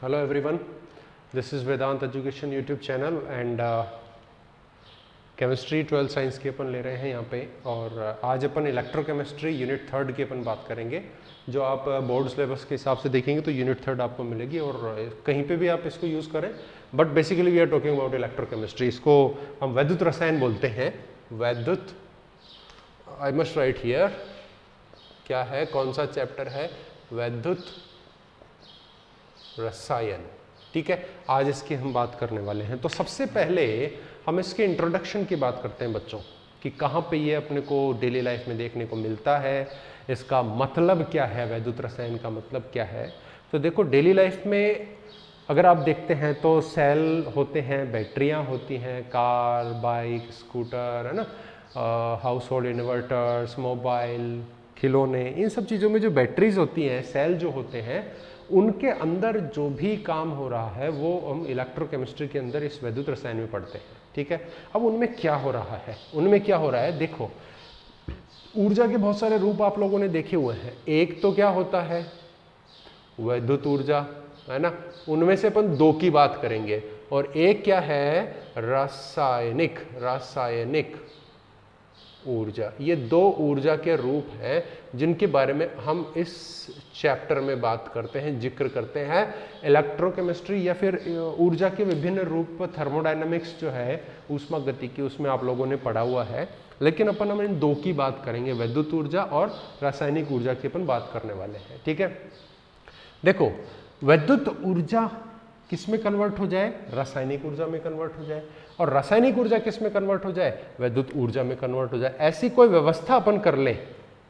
Hello everyone, this is Vedant Education YouTube channel and chemistry 12 science की अपन ले रहे हैं यहाँ पे। और आज अपन इलेक्ट्रोकेमिस्ट्री यूनिट 3 की अपन बात करेंगे, जो आप बोर्ड सिलेबस के हिसाब से देखेंगे तो यूनिट 3 आपको मिलेगी और कहीं पे भी आप इसको यूज़ करें, but basically we are talking about electrochemistry. इसको हम वैद्युत रसायन बोलते हैं। वैद्युत, आई मस्ट राइट हियर, क्या है, कौन सा चैप्टर है? वैद्युत रसायन। ठीक है, आज इसकी हम बात करने वाले हैं। तो सबसे पहले हम इसके इंट्रोडक्शन की बात करते हैं बच्चों, कि कहाँ पे ये अपने को डेली लाइफ में देखने को मिलता है, इसका मतलब क्या है, वैद्युत रसायन का मतलब क्या है। तो देखो, डेली लाइफ में अगर आप देखते हैं तो सेल होते हैं, बैटरियाँ होती हैं, कार, बाइक, स्कूटर, है ना, हाउस होल्ड इन्वर्टर्स, मोबाइल, खिलौने, इन सब चीज़ों में जो बैटरीज होती हैं, सेल जो होते हैं, उनके अंदर जो भी काम हो रहा है वो हम इलेक्ट्रोकेमिस्ट्री के अंदर इस वैद्युत रसायन में पढ़ते हैं। ठीक है, अब उनमें क्या हो रहा है, उनमें क्या हो रहा है, देखो, ऊर्जा के बहुत सारे रूप आप लोगों ने देखे हुए हैं। एक तो क्या होता है, वैद्युत ऊर्जा, है ना, उनमें से अपन दो की बात करेंगे। और एक क्या है, रासायनिक ऊर्जा। ये दो ऊर्जा के रूप हैं जिनके बारे में हम इस चैप्टर में बात करते हैं, जिक्र करते हैं। इलेक्ट्रोकेमिस्ट्री या फिर ऊर्जा के विभिन्न रूप, थर्मोडायनामिक्स जो है, ऊष्मागतिकी, उसमें आप लोगों ने पढ़ा हुआ है। लेकिन अपन हम इन दो की बात करेंगे, वैद्युत ऊर्जा और रासायनिक ऊर्जा की अपन बात करने वाले हैं। ठीक है, देखो, वैद्युत ऊर्जा किस में कन्वर्ट हो जाए, रासायनिक ऊर्जा में कन्वर्ट हो जाए, और रासायनिक ऊर्जा किस में कन्वर्ट हो जाए, वैद्युत ऊर्जा में कन्वर्ट हो जाए। ऐसी कोई व्यवस्था अपन कर लें,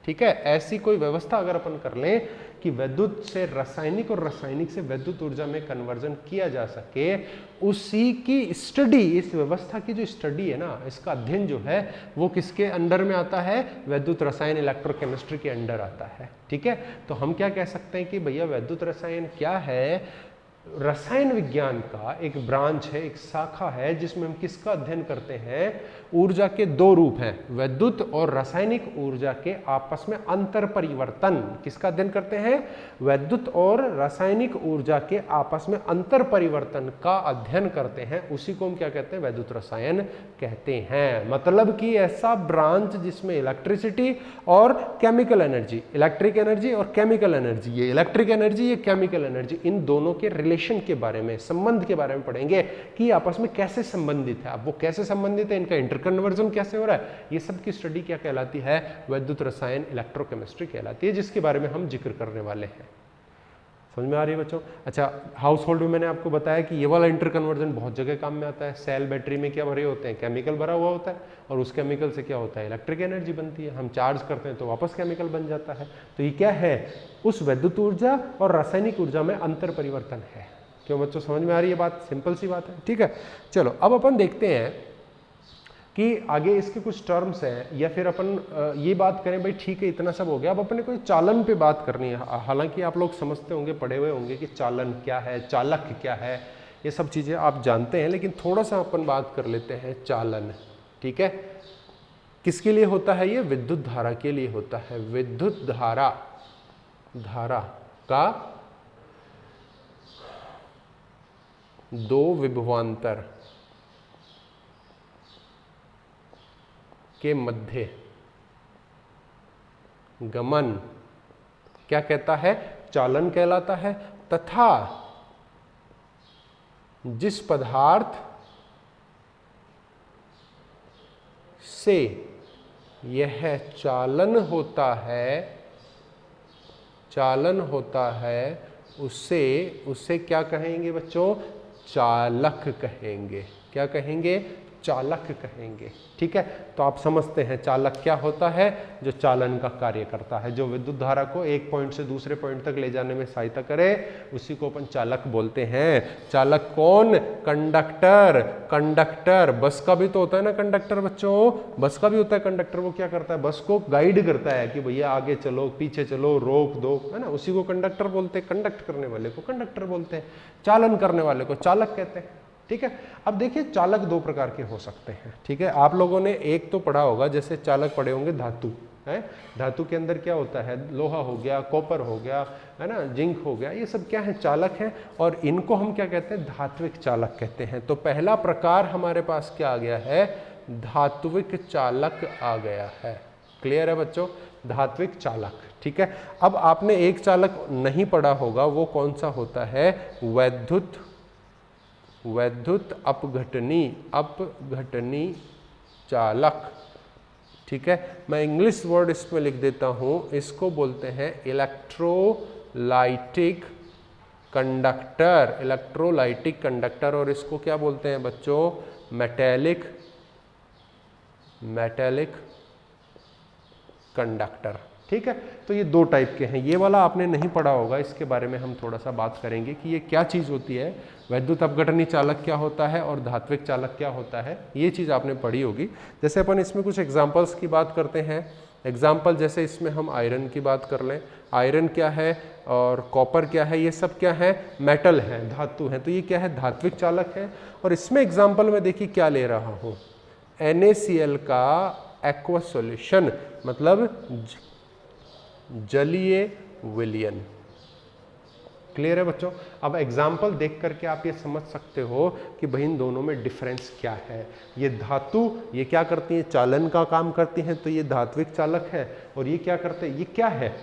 ठीक है, ऐसी कोई व्यवस्था अगर अपन कर लें कि वैद्युत से रासायनिक और रासायनिक से वैद्युत ऊर्जा में कन्वर्जन किया जा सके, उसी की स्टडी, इस व्यवस्था की जो स्टडी है ना, इसका अध्ययन जो है, वो किसके अंडर में आता है, वैद्युत रसायन इलेक्ट्रोकेमिस्ट्री के अंडर आता है। ठीक है, तो हम क्या कह सकते हैं कि भैया वैद्युत रसायन क्या है, रसायन विज्ञान का एक ब्रांच है, एक शाखा है, जिसमें हम किसका अध्ययन करते हैं, ऊर्जा के दो रूप हैं, वैद्युत और रासायनिक ऊर्जा के आपस में अंतर परिवर्तन। किसका अध्ययन करते हैं, वैद्युत और रासायनिक ऊर्जा के आपस में अंतर परिवर्तन का अध्ययन करते हैं। उसी को हम क्या कहते हैं, वैद्युत रसायन कहते हैं। मतलब कि ऐसा ब्रांच जिसमें इलेक्ट्रिसिटी और केमिकल एनर्जी, इलेक्ट्रिक एनर्जी और केमिकल एनर्जी, ये इलेक्ट्रिक एनर्जी, ये केमिकल एनर्जी, इन दोनों के रिलेशन के बारे में, संबंध के बारे में पढ़ेंगे कि आपस में कैसे संबंधित है। अब वो कैसे संबंधित है, इनका इंटरकन्वर्जन कैसे हो रहा है, ये सब की स्टडी क्या कहलाती है, वैद्युत रसायन इलेक्ट्रोकेमिस्ट्री कहलाती है, जिसके बारे में हम जिक्र करने वाले हैं। समझ में आ रही है बच्चों? अच्छा, हाउस होल्ड में मैंने आपको बताया कि ये वाला इंटरकन्वर्जन बहुत जगह काम में आता है। सेल, बैटरी में क्या भरे होते हैं, केमिकल भरा हुआ होता है, और उस केमिकल से क्या होता है, इलेक्ट्रिक एनर्जी बनती है। हम चार्ज करते हैं तो वापस केमिकल बन जाता है। तो ये क्या है, उस वैद्युत ऊर्जा और रासायनिक ऊर्जा में अंतर परिवर्तन है। क्यों बच्चों, समझ में आ रही है बात? सिंपल सी बात है। ठीक है, चलो अब अपन देखते हैं कि आगे इसके कुछ टर्म्स हैं, या फिर अपन ये बात करें, भाई ठीक है, इतना सब हो गया, अब अपने को चालन पे बात करनी है। हालांकि आप लोग समझते होंगे, पढ़े हुए होंगे कि चालन क्या है, चालक क्या है, ये सब चीज़ें आप जानते हैं, लेकिन थोड़ा सा अपन बात कर लेते हैं चालन। ठीक है, किसके लिए होता है ये, विद्युत धारा के लिए होता है। विद्युत धारा का दो विभवांतर के मध्य गमन क्या कहता है, चालन कहलाता है। तथा जिस पदार्थ से यह चालन होता है, उससे क्या कहेंगे बच्चों, चालक कहेंगे। क्या कहेंगे, चालक कहेंगे। ठीक है, तो आप समझते हैं चालक क्या होता है, जो चालन का कार्य करता है, जो विद्युत धारा को एक पॉइंट से दूसरे पॉइंट तक ले जाने में सहायता करे, उसी को अपन चालक बोलते हैं। चालक कौन, कंडक्टर। बस का भी तो होता है ना कंडक्टर बच्चों, बस का भी होता है कंडक्टर। वो क्या करता है, बस को गाइड करता है कि भैया आगे चलो, पीछे चलो, रोक दो, है ना, उसी को कंडक्टर बोलते हैं। कंडक्ट करने वाले को कंडक्टर बोलते हैं, चालन करने वाले को चालक कहते हैं। ठीक है, अब देखिए, चालक दो प्रकार के हो सकते हैं। ठीक है, आप लोगों ने एक तो पढ़ा होगा, जैसे चालक पढ़े होंगे धातु, है। धातु के अंदर क्या होता है, लोहा हो गया, कॉपर हो गया, है ना, जिंक हो गया, ये सब क्या है, चालक हैं, और इनको हम क्या कहते हैं, धात्विक चालक कहते हैं। तो पहला प्रकार हमारे पास क्या आ गया है, धात्विक चालक आ गया है। क्लियर है बच्चों, धात्विक चालक। ठीक है, अब आपने एक चालक नहीं पढ़ा होगा, वो कौन सा होता है, वैद्युत अपघटनी चालक। ठीक है, मैं इंग्लिश वर्ड इसमें लिख देता हूं, इसको बोलते हैं इलेक्ट्रोलाइटिक कंडक्टर, और इसको क्या बोलते हैं बच्चों, मेटेलिक कंडक्टर। ठीक है, तो ये दो टाइप के हैं। ये वाला आपने नहीं पढ़ा होगा, इसके बारे में हम थोड़ा सा बात करेंगे कि ये क्या चीज़ होती है, वैद्युत अपघटनी चालक क्या होता है और धात्विक चालक क्या होता है, ये चीज़ आपने पढ़ी होगी। जैसे अपन इसमें कुछ एग्जाम्पल्स की बात करते हैं। एग्जाम्पल जैसे इसमें हम आयरन की बात कर लें, आयरन क्या है और कॉपर क्या है, ये सब क्या है, मेटल है, धातु है, तो ये क्या है, धात्विक चालक है। और इसमें एग्जाम्पल में देखिए क्या ले रहा हूँ, NaCl का एक्वा सॉल्यूशन, मतलब जलीय विलयन। क्लियर है बच्चों। अब एग्जाम्पल देख करके आप ये समझ सकते हो कि भाई इन दोनों में डिफरेंस क्या है। ये धातु ये क्या करती है, चालन का काम करती हैं, तो ये धात्विक चालक है। और ये क्या करते हैं, ये क्या है,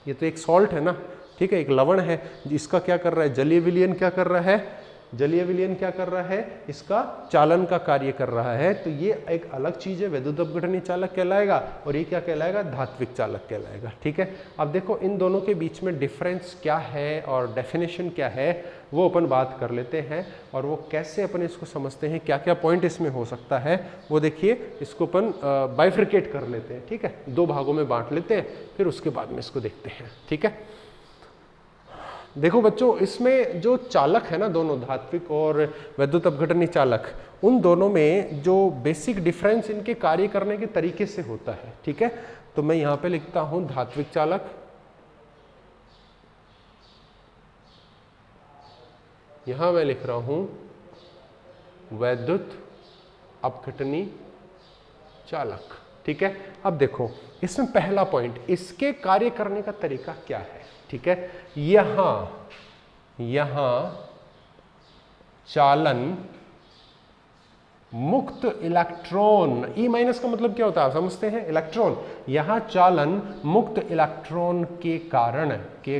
ये तो एक सॉल्ट है ना, ठीक है, एक लवण है, जिसका क्या कर रहा है, जलीय विलयन क्या कर रहा है, जलीय विलयन क्या कर रहा है, इसका चालन का कार्य कर रहा है। तो ये एक अलग चीज है, वैद्युत अपघटनी चालक कहलाएगा, और ये क्या कहलाएगा, धात्विक चालक कहलाएगा। ठीक है, अब देखो इन दोनों के बीच में डिफरेंस क्या है और डेफिनेशन क्या है, वो अपन बात कर लेते हैं, और वो कैसे अपन इसको समझते हैं, क्या क्या पॉइंट इसमें हो सकता है, वो देखिए, इसको अपन बाइफ्रिकेट कर लेते हैं। ठीक है, दो भागों में बांट लेते हैं, फिर उसके बाद में इसको देखते हैं। ठीक है, देखो बच्चों, इसमें जो चालक है ना, दोनों धात्विक और वैद्युत अपघटनी चालक, उन दोनों में जो बेसिक डिफरेंस इनके कार्य करने के तरीके से होता है। ठीक है, तो मैं यहां पे लिखता हूं धात्विक चालक, यहां मैं लिख रहा हूं वैद्युत अपघटनी चालक। ठीक है, अब देखो इसमें पहला पॉइंट, इसके कार्य करने का तरीका क्या है। ठीक है, यहां चालन मुक्त इलेक्ट्रॉन, ई माइनस का मतलब क्या होता है आप समझते हैं, इलेक्ट्रॉन, यहां चालन मुक्त इलेक्ट्रॉन के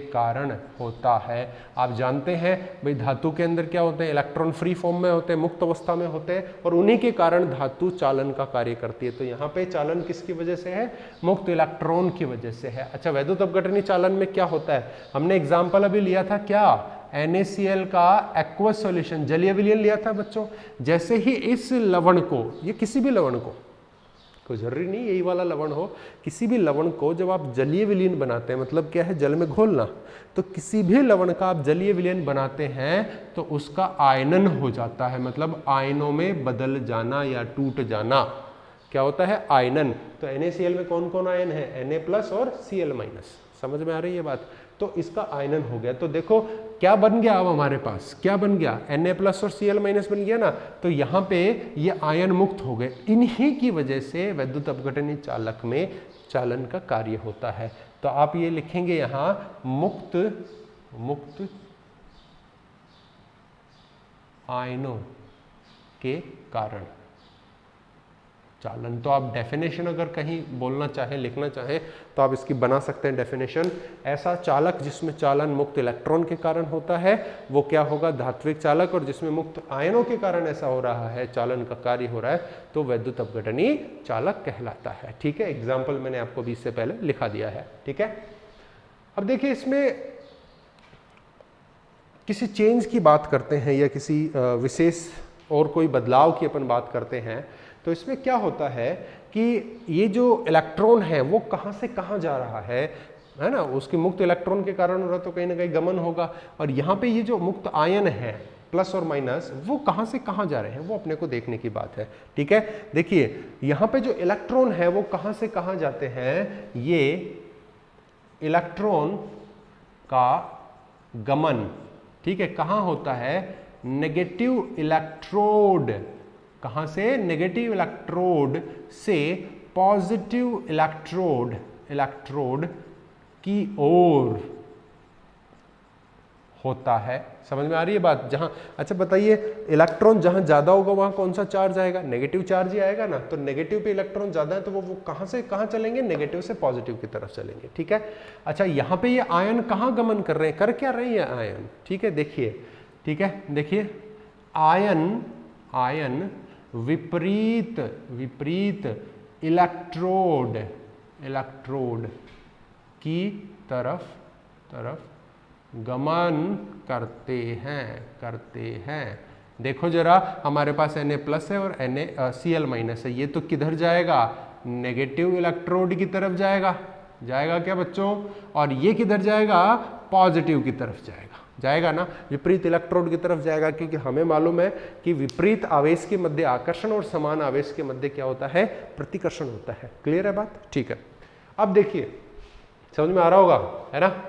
कारण होता है। आप जानते हैं भाई धातु के अंदर क्या होते हैं, इलेक्ट्रॉन फ्री फॉर्म में होते हैं, मुक्त अवस्था में होते हैं, और उन्हीं के कारण धातु चालन का कार्य करती है। तो यहाँ पे चालन किसकी वजह से है, मुक्त इलेक्ट्रॉन की वजह से है। अच्छा, वैद्युत अपघटनी चालन में क्या होता है, हमने एग्जाम्पल अभी लिया था क्या, NaCl का एक्वस सॉल्यूशन, जलीय विलयन लिया था बच्चों। जैसे ही इस लवण को, ये किसी भी लवण को, कोई जरूरी नहीं यही वाला लवण हो, किसी भी लवण को जब आप जलीय विलयन बनाते हैं, मतलब क्या है, जल में घोलना, तो किसी भी लवण का आप जलीय विलयन बनाते हैं तो उसका आयनन हो जाता है, मतलब आयनों में बदल जाना या टूट जाना, क्या होता है, आयनन। तो NaCl में कौन कौन आयन है, Na+ और Cl-। समझ में आ रही है बात, तो इसका आयनन हो गया। तो देखो क्या बन गया, अब हमारे पास क्या बन गया, Na+ और Cl- बन गया ना, तो यहाँ पे ये आयन मुक्त हो गए। इन्हीं की वजह से वैद्युत अपघटनी चालक में चालन का कार्य होता है। तो आप ये लिखेंगे यहाँ मुक्त आयनों के कारण चालन। तो आप डेफिनेशन अगर कहीं बोलना चाहें, लिखना चाहें, तो आप इसकी बना सकते हैं डेफिनेशन, ऐसा चालक जिसमें चालन मुक्त इलेक्ट्रॉन के कारण होता है वो क्या होगा, धात्विक चालक, और जिसमें मुक्त आयनों के कारण ऐसा हो रहा है, चालन का कार्य हो रहा है, तो वैद्युत अपघटनी चालक कहलाता है। ठीक है, एग्जाम्पल मैंने आपको भी इससे पहले लिखा दिया है। ठीक है, अब देखिए इसमें किसी चेंज की बात करते हैं या किसी विशेष और कोई बदलाव की अपन बात करते हैं, तो इसमें क्या होता है कि ये जो इलेक्ट्रॉन है वो कहाँ से कहाँ जा रहा है ना, उसके मुक्त इलेक्ट्रॉन के कारण हो रहा, तो कहीं ना कहीं गमन होगा। और यहाँ पे ये जो मुक्त आयन है प्लस और माइनस, वो कहाँ से कहाँ जा रहे हैं, वो अपने को देखने की बात है। ठीक है, देखिए यहाँ पे जो इलेक्ट्रॉन है वो कहाँ से कहाँ जाते हैं, ये इलेक्ट्रॉन का गमन, ठीक है, कहाँ होता है, नेगेटिव इलेक्ट्रोड, कहां से, नेगेटिव इलेक्ट्रोड से पॉजिटिव इलेक्ट्रोड की ओर होता है। समझ में आ रही है बात? जहां, अच्छा बताइए, इलेक्ट्रॉन जहां ज्यादा होगा वहां कौन सा चार्ज आएगा? नेगेटिव चार्ज ही आएगा ना। तो नेगेटिव पे इलेक्ट्रॉन ज्यादा है तो वो कहां से कहां चलेंगे? नेगेटिव से पॉजिटिव की तरफ चलेंगे। ठीक है। अच्छा, यहां पे ये आयन कहां गमन कर रहे हैं, कर क्या रहे हैं आयन? ठीक है, देखिए, ठीक है, देखिए, आयन विपरीत इलेक्ट्रोड की तरफ गमन करते हैं। देखो जरा, हमारे पास Na+ है और Cl- है, ये तो किधर जाएगा? नेगेटिव इलेक्ट्रोड की तरफ जाएगा क्या बच्चों? और ये किधर जाएगा? पॉजिटिव की तरफ जाएगा ना, विपरीत इलेक्ट्रोड की तरफ जाएगा, क्योंकि हमें मालूम है कि विपरीत आवेश के मध्य आकर्षण और समान आवेश के मध्य क्या होता है? प्रतिकर्षण होता है। क्लियर है बात? ठीक है। अब देखिए, समझ में आ रहा होगा, है ना?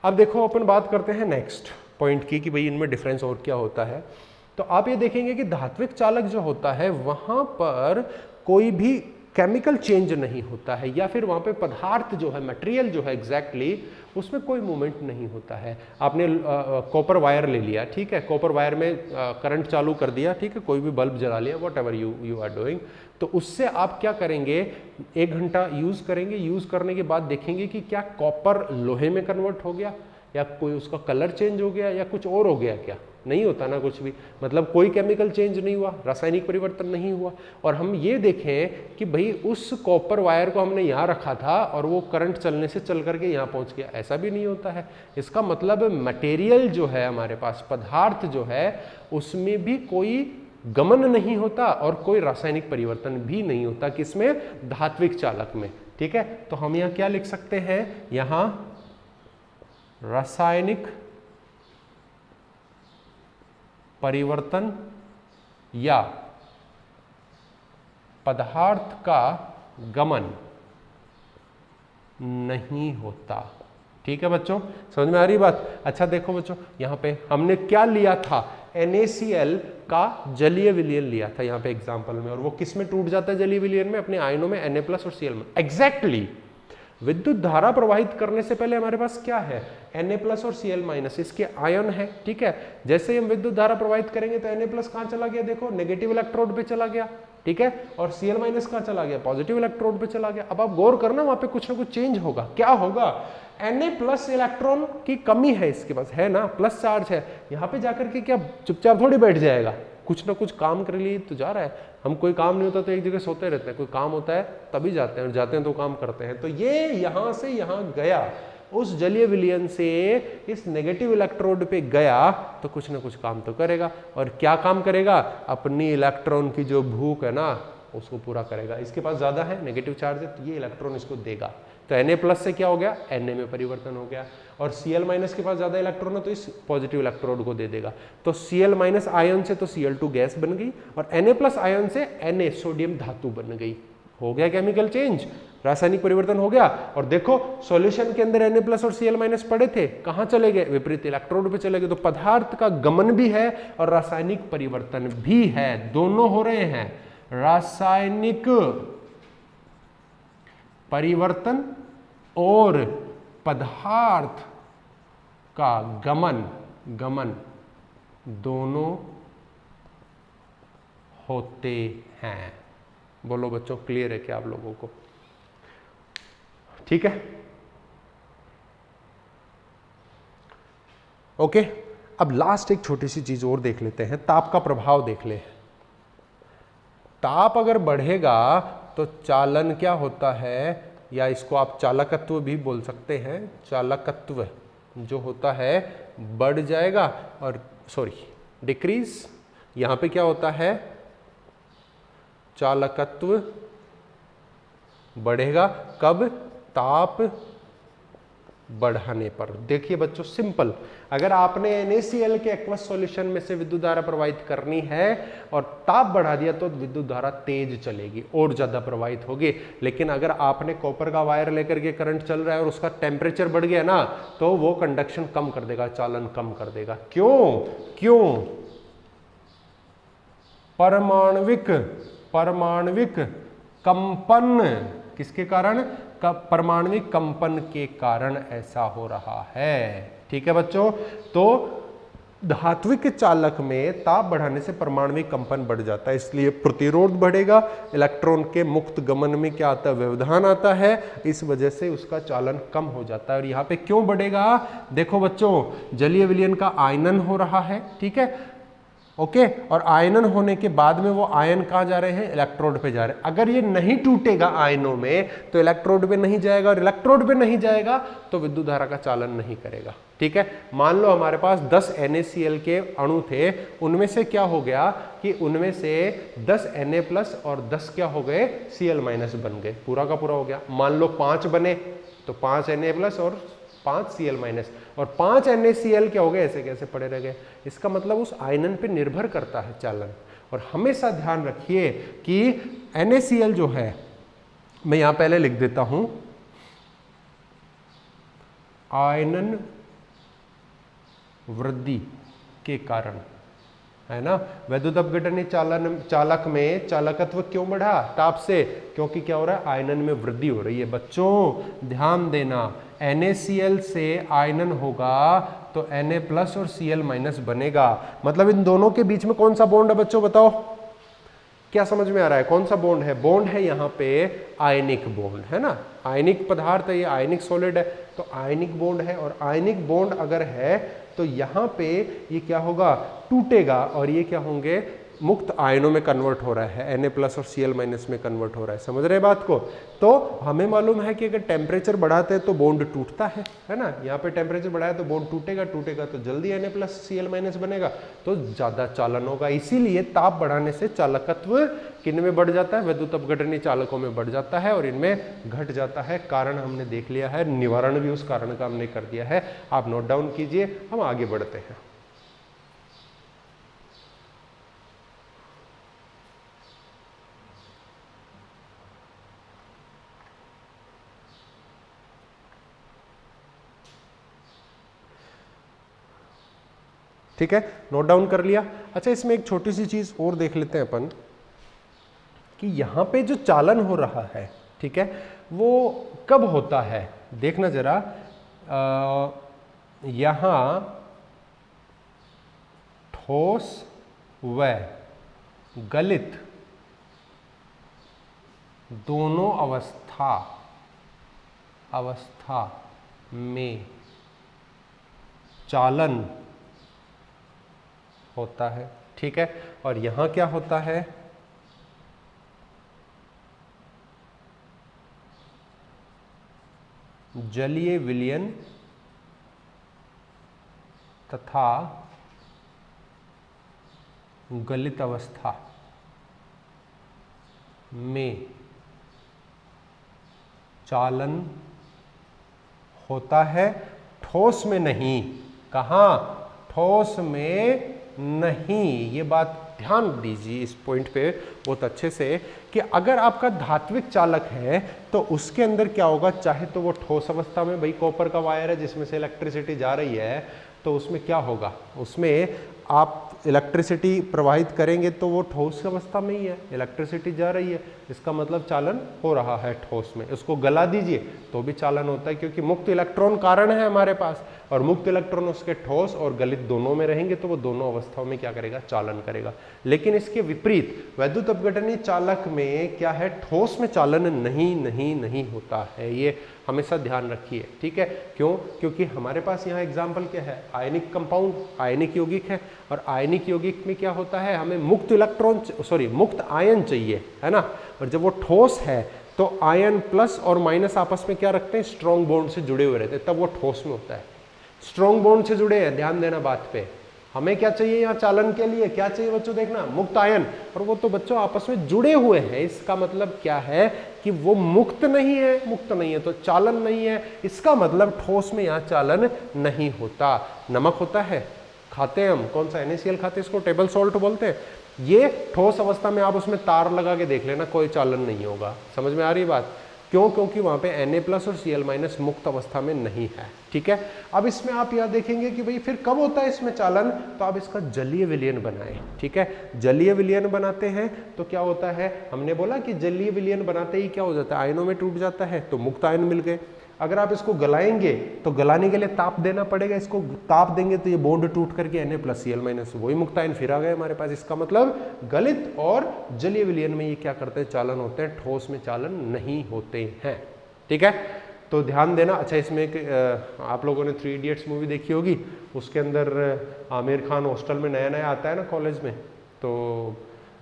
अब देखो, अपन बात करते हैं नेक्स्ट पॉइंट की कि भाई इनमें डिफरेंस और क्या होता है। तो आप ये देखेंगे कि धात्विक चालक जो होता है वहां पर कोई भी केमिकल चेंज नहीं होता है, या फिर वहां पे पदार्थ जो है, मटेरियल जो है एग्जैक्टली उसमें कोई मूवमेंट नहीं होता है। आपने कॉपर वायर ले लिया, ठीक है, कॉपर वायर में करंट चालू कर दिया, ठीक है, कोई भी बल्ब जला लिया, whatever you are doing, तो उससे आप क्या करेंगे? 1 घंटा यूज करेंगे, यूज करने के बाद देखेंगे कि क्या कॉपर लोहे में कन्वर्ट हो गया, या कोई उसका कलर चेंज हो गया, या कुछ और हो गया? क्या नहीं होता ना कुछ भी, मतलब कोई केमिकल चेंज नहीं हुआ, रासायनिक परिवर्तन नहीं हुआ। और हम ये देखें कि भाई उस कॉपर वायर को हमने यहाँ रखा था और वो करंट चलने से चल करके यहाँ पहुँच गया, ऐसा भी नहीं होता है। इसका मतलब मटेरियल जो है हमारे पास, पदार्थ जो है, उसमें भी कोई गमन नहीं होता और कोई रासायनिक परिवर्तन भी नहीं होता। किसमें? धात्विक चालक में। ठीक है, तो हम यहाँ क्या लिख सकते हैं? यहाँ रासायनिक परिवर्तन या पदार्थ का गमन नहीं होता। ठीक है बच्चों, समझ में आ रही बात? अच्छा देखो बच्चों, यहां पे हमने क्या लिया था? NaCl का जलीय विलयन लिया था यहाँ पे एग्जाम्पल में, और वो किस में टूट जाता है जलीय विलयन में? अपने आयनों में, Na+ और Cl में। एग्जैक्टली विद्युत धारा प्रवाहित करने से पहले हमारे पास क्या है? Na+ और Cl-, इसके आयन है। ठीक है, जैसे ही हम विद्युत धारा प्रवाहित करेंगे तो Na+ कहां चला गया? देखो, नेगेटिव इलेक्ट्रोड पे चला गया। ठीक है, और Cl- कहां चला गया? पॉजिटिव इलेक्ट्रोड पे चला गया। अब आप गौर करना, वहां पे कुछ ना कुछ चेंज होगा। क्या होगा? Na+ इलेक्ट्रॉन की कमी है इसके पास, है ना, प्लस चार्ज है। यहाँ पे जाकर के क्या चुपचाप थोड़ी बैठ जाएगा? कुछ ना कुछ काम कर लिए तो जा रहा है। हम कोई काम नहीं होता तो एक जगह सोते रहते हैं, कोई काम होता है तभी जाते हैं, और जाते हैं तो काम करते हैं। तो ये यहां से यहां गया, उस जलीय विलयन से इस नेगेटिव इलेक्ट्रोड पे गया, तो कुछ ना कुछ काम तो करेगा। और क्या काम करेगा? अपनी इलेक्ट्रॉन की जो भूख है ना, उसको पूरा करेगा। इसके पास ज्यादा है, नेगेटिव चार्ज है, तो ये इलेक्ट्रॉन इसको देगा। तो Na+ से क्या हो गया? Na में परिवर्तन हो गया। और Cl- के पास ज्यादा इलेक्ट्रॉन है तो इस पॉजिटिव इलेक्ट्रोड को दे देगा। तो Cl- आयन से तो Cl2 गैस बन गई, और Na+ आयन से Na सोडियम धातु बन गई। हो गया केमिकल चेंज, रासायनिक परिवर्तन हो गया। और देखो, सॉल्यूशन के अंदर Na+ और Cl- पड़े थे, कहां चले गए? विपरीत इलेक्ट्रोड पे चले गए। तो पदार्थ का गमन भी है और रासायनिक परिवर्तन भी है, दोनों हो रहे हैं। रासायनिक परिवर्तन और पदार्थ का गमन दोनों होते हैं। बोलो बच्चों, क्लियर है क्या आप लोगों को? ठीक है, ओके। अब लास्ट एक छोटी सी चीज और देख लेते हैं, ताप का प्रभाव देख ले। ताप अगर बढ़ेगा तो चालन क्या होता है, या इसको आप चालकत्व भी बोल सकते हैं। चालकत्व जो होता है बढ़ जाएगा, और डिक्रीज। यहां पे क्या होता है? चालकत्व बढ़ेगा कब? ताप बढ़ाने पर। देखिए बच्चों, सिंपल, अगर आपने NaCl के एक्वस सॉल्यूशन में से विद्युत धारा प्रवाहित करनी है और ताप बढ़ा दिया तो विद्युत धारा तेज चलेगी और ज्यादा प्रवाहित होगी। लेकिन अगर आपने कॉपर का वायर लेकर के करंट चल रहा है और उसका टेम्परेचर बढ़ गया ना, तो वो कंडक्शन कम कर देगा, चालन कम कर देगा। क्यों? परमाणविक कंपन, किसके कारण? परमाणविक कंपन के कारण ऐसा हो रहा है। ठीक है बच्चों, तो धात्विक चालक में ताप बढ़ाने से परमाणविक कंपन बढ़ जाता है, इसलिए प्रतिरोध बढ़ेगा, इलेक्ट्रॉन के मुक्त गमन में क्या आता है? व्यवधान आता है, इस वजह से उसका चालन कम हो जाता है। और यहाँ पे क्यों बढ़ेगा? देखो बच्चों, जलीय विलयन का आयनन हो रहा है, ठीक है, ओके, और आयनन होने के बाद में वो आयन कहाँ जा रहे हैं? इलेक्ट्रोड पे जा रहे हैं। अगर ये नहीं टूटेगा आयनों में तो इलेक्ट्रोड पे नहीं जाएगा, और इलेक्ट्रोड पे नहीं जाएगा तो विद्युत धारा का चालन नहीं करेगा। ठीक है, मान लो हमारे पास 10 NaCl के अणु थे, उनमें से क्या हो गया कि उनमें से 10 Na+ और 10 क्या हो गए? Cl- बन गए, पूरा का पूरा हो गया। मान लो 5 बने तो 5 Na+ और 5 Cl-, और 5 NaCl क्या हो गए? ऐसे कैसे पड़े रह गए? इसका मतलब उस आयनन पे निर्भर करता है चालन। और हमेशा ध्यान रखिए कि NaCl जो है, मैं यहां पहले लिख देता हूं, आयनन वृद्धि के कारण, है ना, वैद्युत अपघटनीय चालक में चालकत्व क्यों बढ़ा? ताप से, क्योंकि क्या हो रहा है? आयनन में वृद्धि हो रही है। बच्चों ध्यान देना, NaCl से आयनन होगा तो Na+ और Cl- बनेगा, मतलब इन दोनों के बीच में कौन सा बॉन्ड है बच्चों? बताओ, क्या समझ में आ रहा है? कौन सा बॉन्ड है? बॉन्ड है यहाँ पे आयनिक बॉन्ड, है ना, आयनिक पदार्थ है, ये आयनिक सॉलिड है, तो आयनिक बॉन्ड है। और आयनिक बॉन्ड अगर है तो यहाँ पे ये क्या होगा? टूटेगा, और ये क्या होंगे? मुक्त आयनों में कन्वर्ट हो रहा है, Na+ और Cl- में कन्वर्ट हो रहा है। समझ रहे बात को? तो हमें मालूम है कि अगर टेम्परेचर बढ़ाते हैं तो बॉन्ड टूटता है ना, यहाँ पे टेम्परेचर बढ़ाया तो बॉन्ड टूटेगा, टूटेगा तो जल्दी Na+ Cl- बनेगा, तो ज्यादा चालन होगा। इसीलिए ताप बढ़ाने से चालकत्व किन में बढ़ जाता है? वैद्युत अपघटनीय चालकों में बढ़ जाता है, और इनमें घट जाता है। कारण हमने देख लिया है, निवारण भी उस कारण का हमने कर दिया है, आप नोट डाउन कीजिए, हम आगे बढ़ते हैं। ठीक है, नोट डाउन कर लिया। अच्छा, इसमें एक छोटी सी चीज और देख लेते हैं अपन, कि यहां पे जो चालन हो रहा है, ठीक है, वो कब होता है? देखना जरा, यहां ठोस व गलित दोनों अवस्था में चालन होता है। ठीक है, और यहां क्या होता है? जलीय विलयन तथा गलित अवस्था में चालन होता है, ठोस में नहीं। कहां? ठोस में नहीं। ये बात ध्यान दीजिए इस पॉइंट पे बहुत अच्छे से, कि अगर आपका धात्विक चालक है तो उसके अंदर क्या होगा? चाहे तो वो ठोस अवस्था में, भाई कॉपर का वायर है जिसमें से इलेक्ट्रिसिटी जा रही है, तो उसमें क्या होगा? उसमें आप इलेक्ट्रिसिटी प्रवाहित करेंगे तो वो ठोस अवस्था में ही है, इलेक्ट्रिसिटी जा रही है, इसका मतलब चालन हो रहा है ठोस में। उसको गला दीजिए तो भी चालन होता है, क्योंकि मुक्त इलेक्ट्रॉन कारण है हमारे पास, और मुक्त इलेक्ट्रॉन उसके ठोस और गलित दोनों में रहेंगे तो वो दोनों अवस्थाओं में क्या करेगा? चालन करेगा। लेकिन इसके विपरीत वैद्युत अपघटनीय चालक में क्या है? ठोस में चालन नहीं होता है। ये हमेशा ध्यान रखिए, ठीक है। क्यों? क्योंकि हमारे पास यहाँ एग्जाम्पल क्या है? आयनिक कंपाउंड, आयनिक यौगिक है, और आयनिक यौगिक में क्या होता है? हमें मुक्त आयन चाहिए, है ना। और जब वो ठोस है तो आयन प्लस और माइनस आपस में क्या रखते हैं? स्ट्रॉन्ग बॉन्ड से जुड़े हुए रहते हैं, तब वो ठोस में होता है। स्ट्रॉन्ग बॉन्ड से जुड़े हैं, ध्यान देना बात पे। हमें क्या चाहिए यहाँ चालन के लिए? क्या चाहिए बच्चों? देखना, मुक्त आयन, और वो तो बच्चों आपस में जुड़े हुए हैं। इसका मतलब क्या है? कि वो मुक्त नहीं है तो चालन नहीं है। इसका मतलब ठोस में यहाँ चालन नहीं होता। नमक होता है, खाते हैं हम, कौन सा? NaCl खाते हैं, इसको टेबल सॉल्ट बोलते हैं। ये ठोस अवस्था में आप उसमें तार लगा के देख लेना, कोई चालन नहीं होगा। समझ में आ रही बात? क्यों? क्योंकि वहां पे Na+ और Cl- मुक्त अवस्था में नहीं है। ठीक है, अब इसमें आप यह देखेंगे कि भाई फिर कब होता है इसमें चालन, तो आप इसका जलीय विलयन बनाएं। ठीक है, जलीय विलयन बनाते हैं तो क्या होता है, हमने बोला कि जलीय विलयन बनाते ही क्या हो जाता है, आयनों में टूट जाता है, तो मुक्त आयन मिल गए। अगर आप इसको गलाएंगे तो गलाने के लिए ताप देना पड़ेगा, इसको ताप देंगे तो ये बॉन्ड टूट करके Na+Cl- वही मुक्त आयन फिर आ गए हमारे पास। इसका मतलब गलित और जलीय विलयन में ये क्या करते हैं, चालन होते हैं, ठोस में चालन नहीं होते हैं। ठीक है, तो ध्यान देना। अच्छा, इसमें एक आप लोगों ने 3 इडियट्स मूवी देखी होगी, उसके अंदर आमिर खान हॉस्टल में नया नया आता है ना कॉलेज में, तो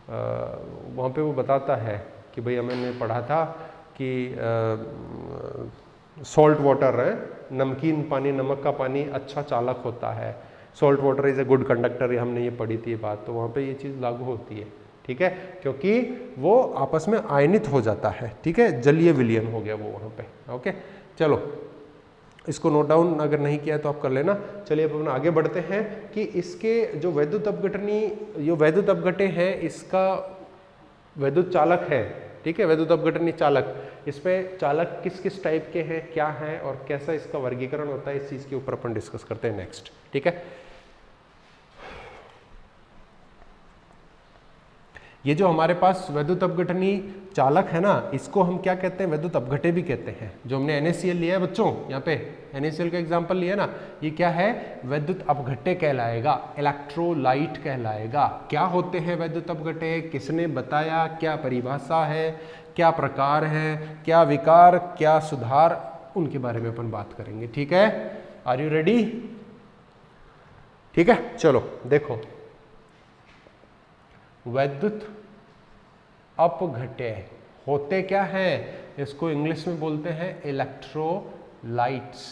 वहाँ पे वो बताता है कि भाई हमने पढ़ा था कि सॉल्ट वाटर है, नमकीन पानी, नमक का पानी अच्छा चालक होता है, salt water is a good conductor, हमने ये पढ़ी थी ये बात, तो वहाँ पे ये चीज़ लागू होती है। ठीक है, क्योंकि वो आपस में आयनित हो जाता है। ठीक है, जलीय विलयन हो गया वो वहाँ पे। ओके, चलो इसको नोट डाउन अगर नहीं किया तो आप कर लेना। चलिए अब अपन आगे बढ़ते हैं कि इसके जो वैद्युत अपघटनी, जो वैद्युत अपघटे हैं, इसका वैद्युत चालक है। ठीक है, वैद्युत अपघटनी चालक, इसमें चालक किस किस टाइप के हैं, क्या है और कैसा इसका वर्गीकरण होता है, इस चीज के ऊपर अपन डिस्कस करते हैं नेक्स्ट। ठीक है, ये जो हमारे पास वैद्युत अपघटनी चालक है ना, इसको हम क्या कहते हैं, वैद्युत अपघटे भी कहते हैं। जो हमने NaCl लिया है बच्चों, यहाँ पे NaCl का एग्जांपल लिया ना, ये क्या है, वैद्युत अपघटे कहलाएगा, इलेक्ट्रोलाइट कहलाएगा। क्या होते हैं वैद्युत अपघटे, किसने बताया, क्या परिभाषा है, क्या प्रकार है, क्या विकार, क्या सुधार, उनके बारे में अपन बात करेंगे। ठीक है, आर यू रेडी? ठीक है, चलो देखो, वैद्युत अपघटे होते क्या हैं, इसको इंग्लिश में बोलते हैं इलेक्ट्रोलाइट्स।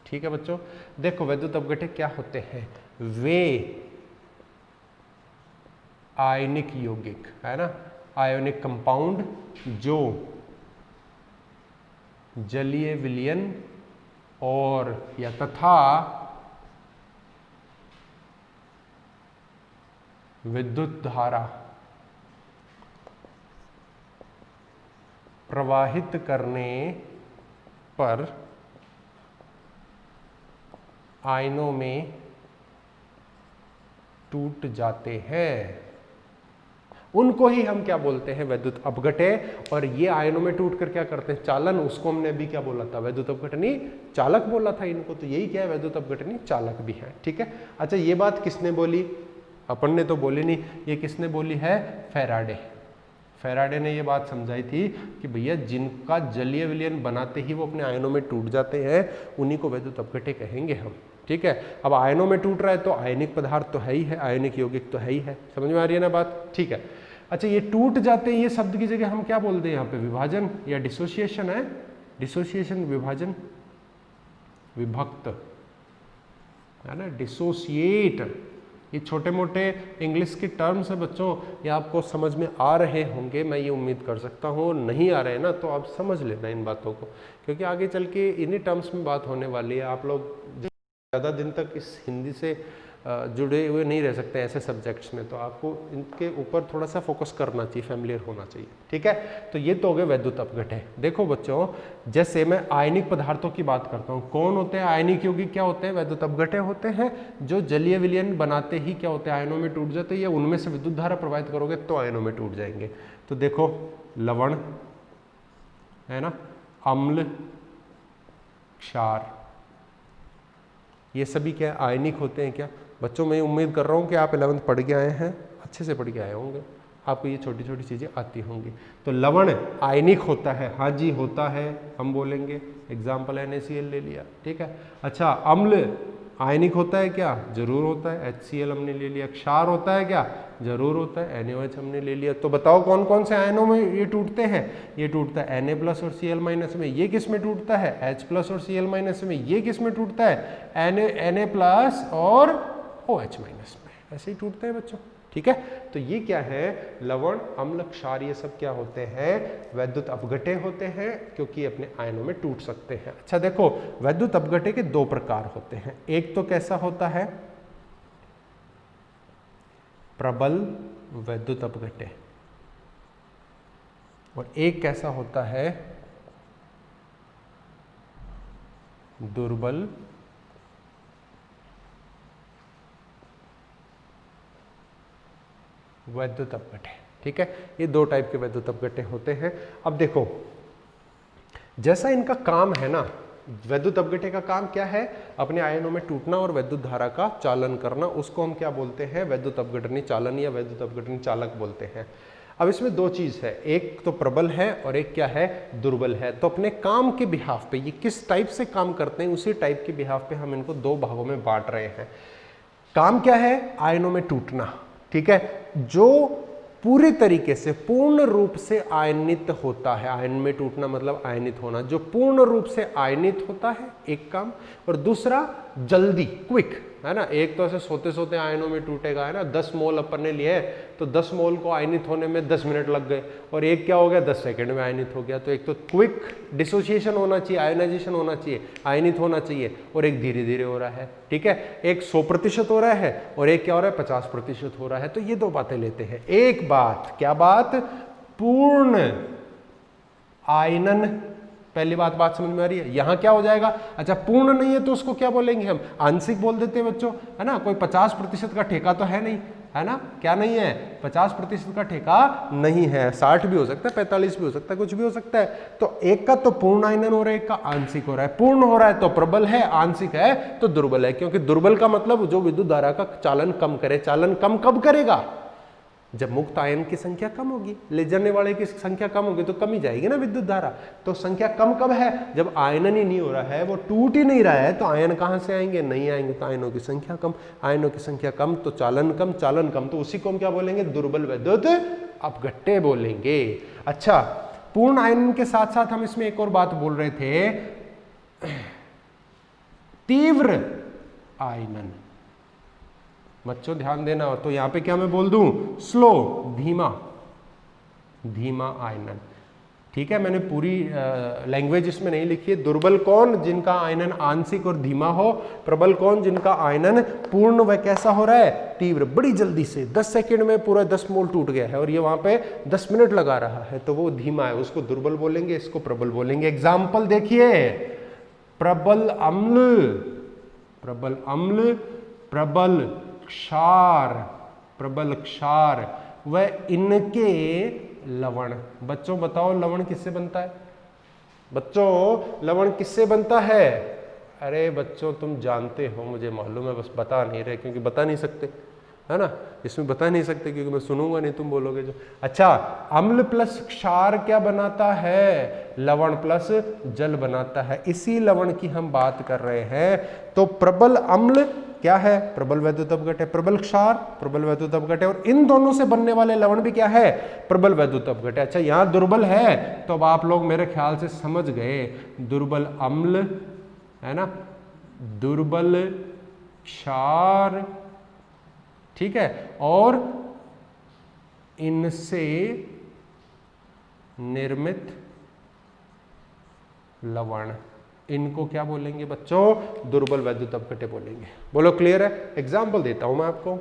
ठीक है बच्चों, देखो वैद्युत अपघटे क्या होते हैं, वे आयनिक यौगिक है ना, आयोनिक कंपाउंड जो जलीय विलयन और या तथा विद्युत धारा प्रवाहित करने पर आयनों में टूट जाते हैं, उनको ही हम क्या बोलते हैं, वैद्युत अपघटे। और ये आयनों में टूट कर क्या करते हैं, चालन, उसको हमने अभी क्या बोला था, वैद्युत अपघटनी चालक बोला था इनको, तो यही क्या है, वैद्युत अपघटनी चालक भी है। ठीक है, अच्छा ये बात किसने बोली, अपन ने तो बोली नहीं, ये किसने बोली है, फैराडे। फैराडे ने ये बात समझाई थी कि भैया जिनका जलीय विलयन बनाते ही वो अपने आयनों में टूट जाते हैं, उन्हीं को वैद्युत अपघटे कहेंगे हम। ठीक है, अब आयनों में टूट रहा है तो आयनिक पदार्थ तो है ही है, आयनिक यौगिक तो है ही है, समझ में आ रही है ना बात? ठीक है, अच्छा ये टूट जाते हैं, ये शब्द की जगह हम क्या बोलते हैं यहाँ पे, विभाजन या डिसोसिएशन है, डिसोसिएशन, विभाजन, विभक्त है ना, डिसोसिएट, ये छोटे मोटे इंग्लिश के टर्म्स है बच्चों, ये आपको समझ में आ रहे होंगे, मैं ये उम्मीद कर सकता हूँ। नहीं आ रहे ना तो आप समझ लेना इन बातों को, क्योंकि आगे चल के इन्हीं टर्म्स में बात होने वाली है। आप लोग ज़्यादा दिन तक इस हिंदी से जुड़े हुए नहीं रह सकते ऐसे सब्जेक्ट्स में, तो आपको इनके ऊपर थोड़ा सा फोकस करना चाहिए, फैमिलियर होना चाहिए। ठीक है, तो ये तो हो गए वैद्युत अपघटे। देखो बच्चों, जैसे मैं आयनिक पदार्थों की बात करता हूँ, कौन होते हैं आयनिक यौगिक, क्या होते हैं, वैद्युत अपघटे होते हैं, जो जलीय विलयन बनाते ही क्या होते हैं, आयनों में टूट जाते हैं, या उनमें से विद्युत धारा प्रवाहित करोगे तो आयनों में टूट जाएंगे। तो देखो लवण है ना, अम्ल, क्षार, ये सभी क्या आयनिक होते हैं। क्या बच्चों, मैं उम्मीद कर रहा हूँ कि आप 11th पढ़ के आए हैं, अच्छे से पढ़ के आए होंगे, आपको ये छोटी छोटी चीज़ें आती होंगी। तो लवण आयनिक होता है, हाँ जी होता है, हम बोलेंगे एग्जाम्पल NaCl ले लिया। ठीक है, अच्छा अम्ल आयनिक होता है क्या, जरूर होता है, HCl हमने ले लिया। क्षार होता है क्या, जरूर होता है, NaOH हमने ले लिया। तो बताओ कौन कौन से आयनों में ये टूटते हैं, ये टूटता है Na+ और Cl- में। ये किस में टूटता है, H+ और Cl- में। ये किस में टूटता है, Na+ और OH- में, ऐसे ही टूटते हैं बच्चों। ठीक है, तो ये क्या है, लवण, अम्ल, क्षार, ये सब क्या होते हैं, वैद्युत अपघटे होते हैं, क्योंकि अपने आयनों में टूट सकते हैं। अच्छा देखो, वैद्युत अपघटे के 2 प्रकार होते हैं। एक तो कैसा होता है, प्रबल वैद्युत अपघटे, और एक कैसा होता है, दुर्बल वैद्युत अपघट्य। ठीक है, ये दो टाइप के वैद्युत अपघट्य होते हैं। अब देखो, जैसा इनका काम है ना, वैद्युत अपघट्य का काम क्या है, अपने आयनों में टूटना और वैद्युत धारा का चालन करना, उसको हम क्या बोलते हैं, वैद्युत अपघटनी चालन या वैद्युत अपघटनी चालक बोलते हैं। अब इसमें दो चीज है, एक तो प्रबल है और एक क्या है, दुर्बल है। तो अपने काम के बिहाफ पे, ये किस टाइप से काम करते हैं, उसी टाइप के बिहाफ पे हम इनको दो भागों में बांट रहे हैं। काम क्या है, आयनों में टूटना। ठीक है, जो पूरी तरीके से पूर्ण रूप से आयनित होता है, आयन में टूटना मतलब आयनित होना, जो पूर्ण रूप से आयनित होता है एक काम, और दूसरा जल्दी, क्विक, है ना। एक तो ऐसे सोते सोते आयनों में टूटेगा, है ना, 10 मोल अपन ने लिए तो 10 मोल को आयनित होने में 10 मिनट लग गए, और एक क्या हो गया, 10 सेकंड में आयनित हो गया। तो एक तो क्विक डिसोसिएशन होना चाहिए, आयनाइजेशन होना चाहिए, आयनित होना चाहिए, और एक धीरे धीरे हो रहा है। ठीक है, एक 100% हो रहा है और एक क्या हो रहा है, 50% हो रहा है। तो ये दो बातें लेते हैं। एक बात, क्या बात, पूर्ण आयनन, पहली बात समझ में आ रही है। यहां क्या हो जाएगा, अच्छा पूर्ण नहीं है तो उसको क्या बोलेंगे हम, आंशिक बोल देते हैं बच्चों, है ना। कोई 50% का ठेका तो है नहीं, है ना, क्या नहीं है, 50% का ठेका नहीं है। 60 भी हो सकता है, 45 भी हो सकता है, कुछ भी हो सकता है। तो एक का तो पूर्ण आयनन हो रहा है, एक का आंशिक हो रहा है। पूर्ण हो रहा है तो प्रबल है, आंशिक है तो दुर्बल है। क्योंकि दुर्बल का मतलब जो विद्युत धारा का चालन कम करे। चालन कम कब करेगा, जब मुक्त आयन की संख्या कम होगी, ले जाने वाले की संख्या कम होगी तो कम ही जाएगी ना विद्युत धारा। तो संख्या कम कब है, जब आयनन ही नहीं हो रहा है, वो टूट ही नहीं रहा है, तो आयन कहां से आएंगे, नहीं आएंगे। तो आयनों की संख्या कम, आयनों की संख्या कम तो चालन कम, चालन कम तो उसी को हम क्या बोलेंगे, दुर्बल वैद्युत अपघट्य बोलेंगे। अच्छा, पूर्ण आयनन के साथ साथ हम इसमें एक और बात बोल रहे थे, तीव्र आयनन। बच्चों ध्यान देना, तो यहां पे क्या मैं बोल दूं, स्लो, धीमा, धीमा आयनन। ठीक है, मैंने पूरी लैंग्वेज इसमें नहीं लिखी है। दुर्बल कौन, जिनका आयनन आंशिक और धीमा हो। प्रबल कौन, जिनका आयनन पूर्ण व कैसा हो रहा है, तीव्र, बड़ी जल्दी से 10 सेकंड में पूरा 10 मोल टूट गया है और ये वहां पे 10 मिनट लगा रहा है, तो वो धीमा है, उसको दुर्बल बोलेंगे, इसको प्रबल बोलेंगे। एग्जाम्पल देखिए, प्रबल अम्ल, प्रबल अम्ल, प्रबल क्षार, प्रबल क्षार व इनके लवण। बच्चों बताओ लवण किससे बनता है, बच्चों लवण किससे बनता है। अरे बच्चों तुम जानते हो, मुझे मालूम है, बस बता नहीं रहे क्योंकि बता नहीं सकते, है ना, इसमें बता नहीं सकते क्योंकि मैं सुनूंगा नहीं, तुम बोलोगे जो। अच्छा, अम्ल प्लस क्षार क्या बनाता है, लवण प्लस जल बनाता है। इसी लवण की हम बात कर रहे हैं। तो प्रबल अम्ल क्या है, प्रबल वैद्युत अपघट्य, प्रबल क्षार प्रबल वैद्युत अपघट्य, और इन दोनों से बनने वाले लवण भी क्या है, प्रबल वैद्युत अपघट्य। अच्छा, यहां दुर्बल है तो अब आप लोग मेरे ख्याल से समझ गए, दुर्बल अम्ल, है ना, दुर्बल क्षार, ठीक है, और इनसे निर्मित लवण, इनको क्या बोलेंगे बच्चों, दुर्बल वैद्युत अपघट्य बोलेंगे। बोलो क्लियर है। एग्जाम्पल देता हूं मैं आपको,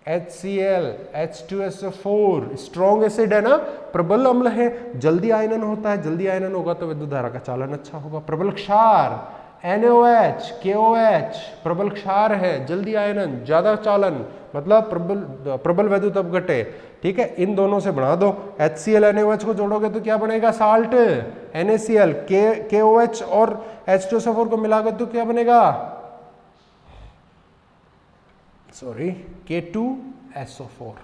HCl, H2SO4 स्ट्रॉन्ग एसिड है ना, प्रबल अम्ल है, जल्दी आयनन होता है, जल्दी आयनन होगा तो विद्युत धारा का चालन अच्छा होगा। प्रबल क्षार, NaOH, KOH, प्रबल क्षार है, जल्दी आयनन, ज्यादा चालन, मतलब प्रबल वैद्युत अपघट्य। ठीक है, इन दोनों से बना दो, HCl NaOH को जोड़ोगे तो क्या बनेगा, साल्ट, NaCl, KOH और H2SO4 को मिलाकर तो क्या बनेगा, सॉरी, K2SO4।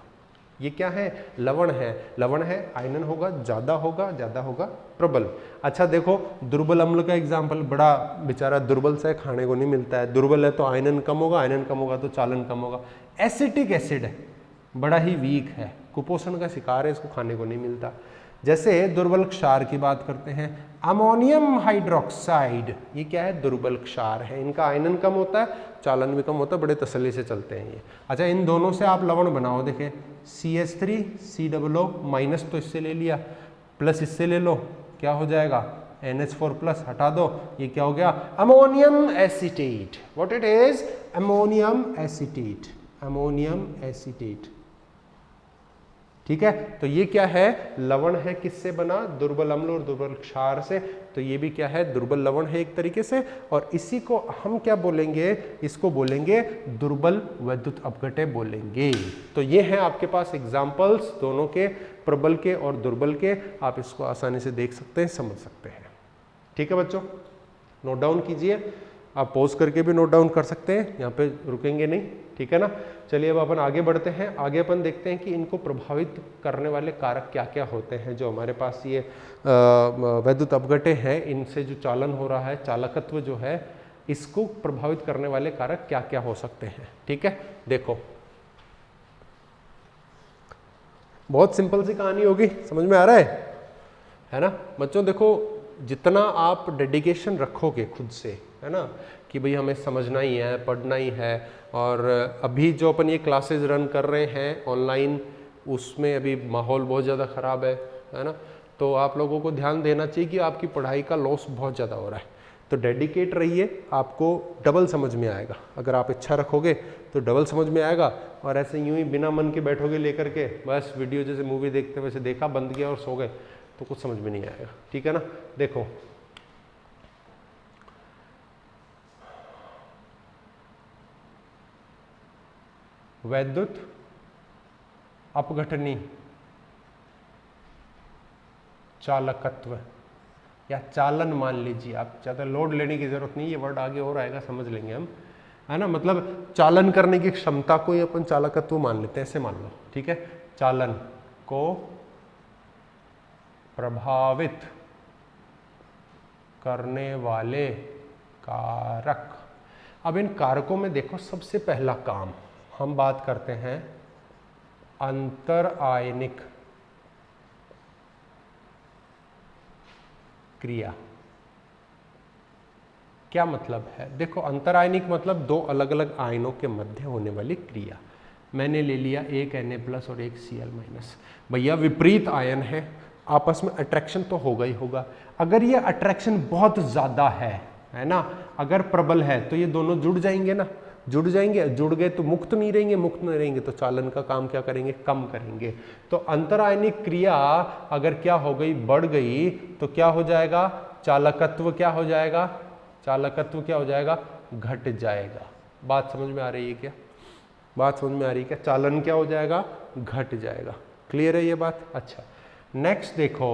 ये क्या है, लवण है, लवण है, आयनन होगा, ज्यादा होगा प्रबल। अच्छा देखो, दुर्बल अम्ल का एग्जांपल, बड़ा बेचारा दुर्बल सा है, खाने को नहीं मिलता है, दुर्बल है तो आयनन कम होगा, आयनन कम होगा तो चालन कम होगा। एसिटिक एसिड है, बड़ा ही वीक है, कुपोषण का शिकार है, इसको खाने को नहीं मिलता। जैसे दुर्बल क्षार की बात करते हैं, अमोनियम हाइड्रोक्साइड, ये क्या है, दुर्बल क्षार है, इनका आयनन कम होता है, चालन भी कम होता है, बड़े तसल्ली से चलते हैं ये। अच्छा, इन दोनों से आप लवण बनाओ, देखें CH3 COO माइनस तो इससे ले लिया, प्लस इससे ले लो, क्या हो जाएगा, NH4 प्लस, हटा दो, ये क्या हो गया, ammonium acetate. What it is, ammonium acetate, ammonium acetate. ठीक है। तो ये क्या है, लवण है, किससे बना, दुर्बल अम्ल और दुर्बल क्षार से। तो ये भी क्या है, दुर्बल लवण है एक तरीके से। और इसी को हम क्या बोलेंगे, इसको बोलेंगे दुर्बल वैद्युत अपघट्य बोलेंगे। तो ये है आपके पास एग्जाम्पल्स दोनों के, प्रबल के और दुर्बल के। आप इसको आसानी से देख सकते हैं, समझ सकते हैं। ठीक है बच्चों, नोट डाउन कीजिए। आप पॉज करके भी नोट डाउन कर सकते हैं, यहाँ पे रुकेंगे नहीं, ठीक है ना। चलिए अब अपन आगे बढ़ते हैं। आगे अपन देखते हैं कि इनको प्रभावित करने वाले कारक क्या क्या होते हैं। जो हमारे पास ये वैद्युत अपघट्य हैं, इनसे जो चालन हो रहा है, चालकत्व जो है, इसको प्रभावित करने वाले कारक क्या क्या हो सकते हैं। ठीक है, देखो बहुत सिंपल सी कहानी होगी, समझ में आ रहा है ना बच्चों। देखो जितना आप डेडिकेशन रखोगे खुद से, है ना, कि भाई हमें समझना ही है, पढ़ना ही है। और अभी जो अपन ये क्लासेस रन कर रहे हैं ऑनलाइन, उसमें अभी माहौल बहुत ज़्यादा ख़राब है ना। तो आप लोगों को ध्यान देना चाहिए कि आपकी पढ़ाई का लॉस बहुत ज़्यादा हो रहा है। तो डेडिकेट रहिए, आपको डबल समझ में आएगा। अगर आप इच्छा रखोगे तो डबल समझ में आएगा। और ऐसे यूं ही बिना मन के बैठोगे लेकर के, बस वीडियो जैसे मूवी देखते वैसे देखा, बंद किया और सो गए, तो कुछ समझ में नहीं आएगा। ठीक है ना। देखो वैद्युत अपघटनी चालकत्व या चालन मान लीजिए, आप ज़्यादा लोड लेने की जरूरत नहीं, ये वर्ड आगे और आएगा, समझ लेंगे हम, है ना। मतलब चालन करने की क्षमता को ही अपन चालकत्व मान लेते हैं, ऐसे मान लो। ठीक है, चालन को प्रभावित करने वाले कारक। अब इन कारकों में देखो, सबसे पहला काम हम बात करते हैं अंतर आयनिक क्रिया। क्या मतलब है, देखो अंतर आयनिक मतलब दो अलग अलग आयनों के मध्य होने वाली क्रिया। मैंने ले लिया एक Na+ और एक Cl-। भैया विपरीत आयन है, आपस में अट्रैक्शन तो होगा ही होगा। अगर ये अट्रैक्शन बहुत ज़्यादा है ना, अगर प्रबल है तो ये दोनों जुड़ जाएंगे ना, जुड़ जाएंगे, जुड़ गए तो मुक्त नहीं रहेंगे, मुक्त नहीं रहेंगे तो चालन का काम क्या करेंगे, कम करेंगे। तो अंतर आयनिक क्रिया अगर क्या हो गई, बढ़ गई, तो क्या हो जाएगा, चालकत्व क्या हो जाएगा, चालकत्व क्या हो जाएगा, घट जाएगा। बात समझ में आ रही है क्या, बात समझ में आ रही है क्या, चालन क्या हो जाएगा, घट जाएगा। क्लियर है ये बात। अच्छा नेक्स्ट देखो,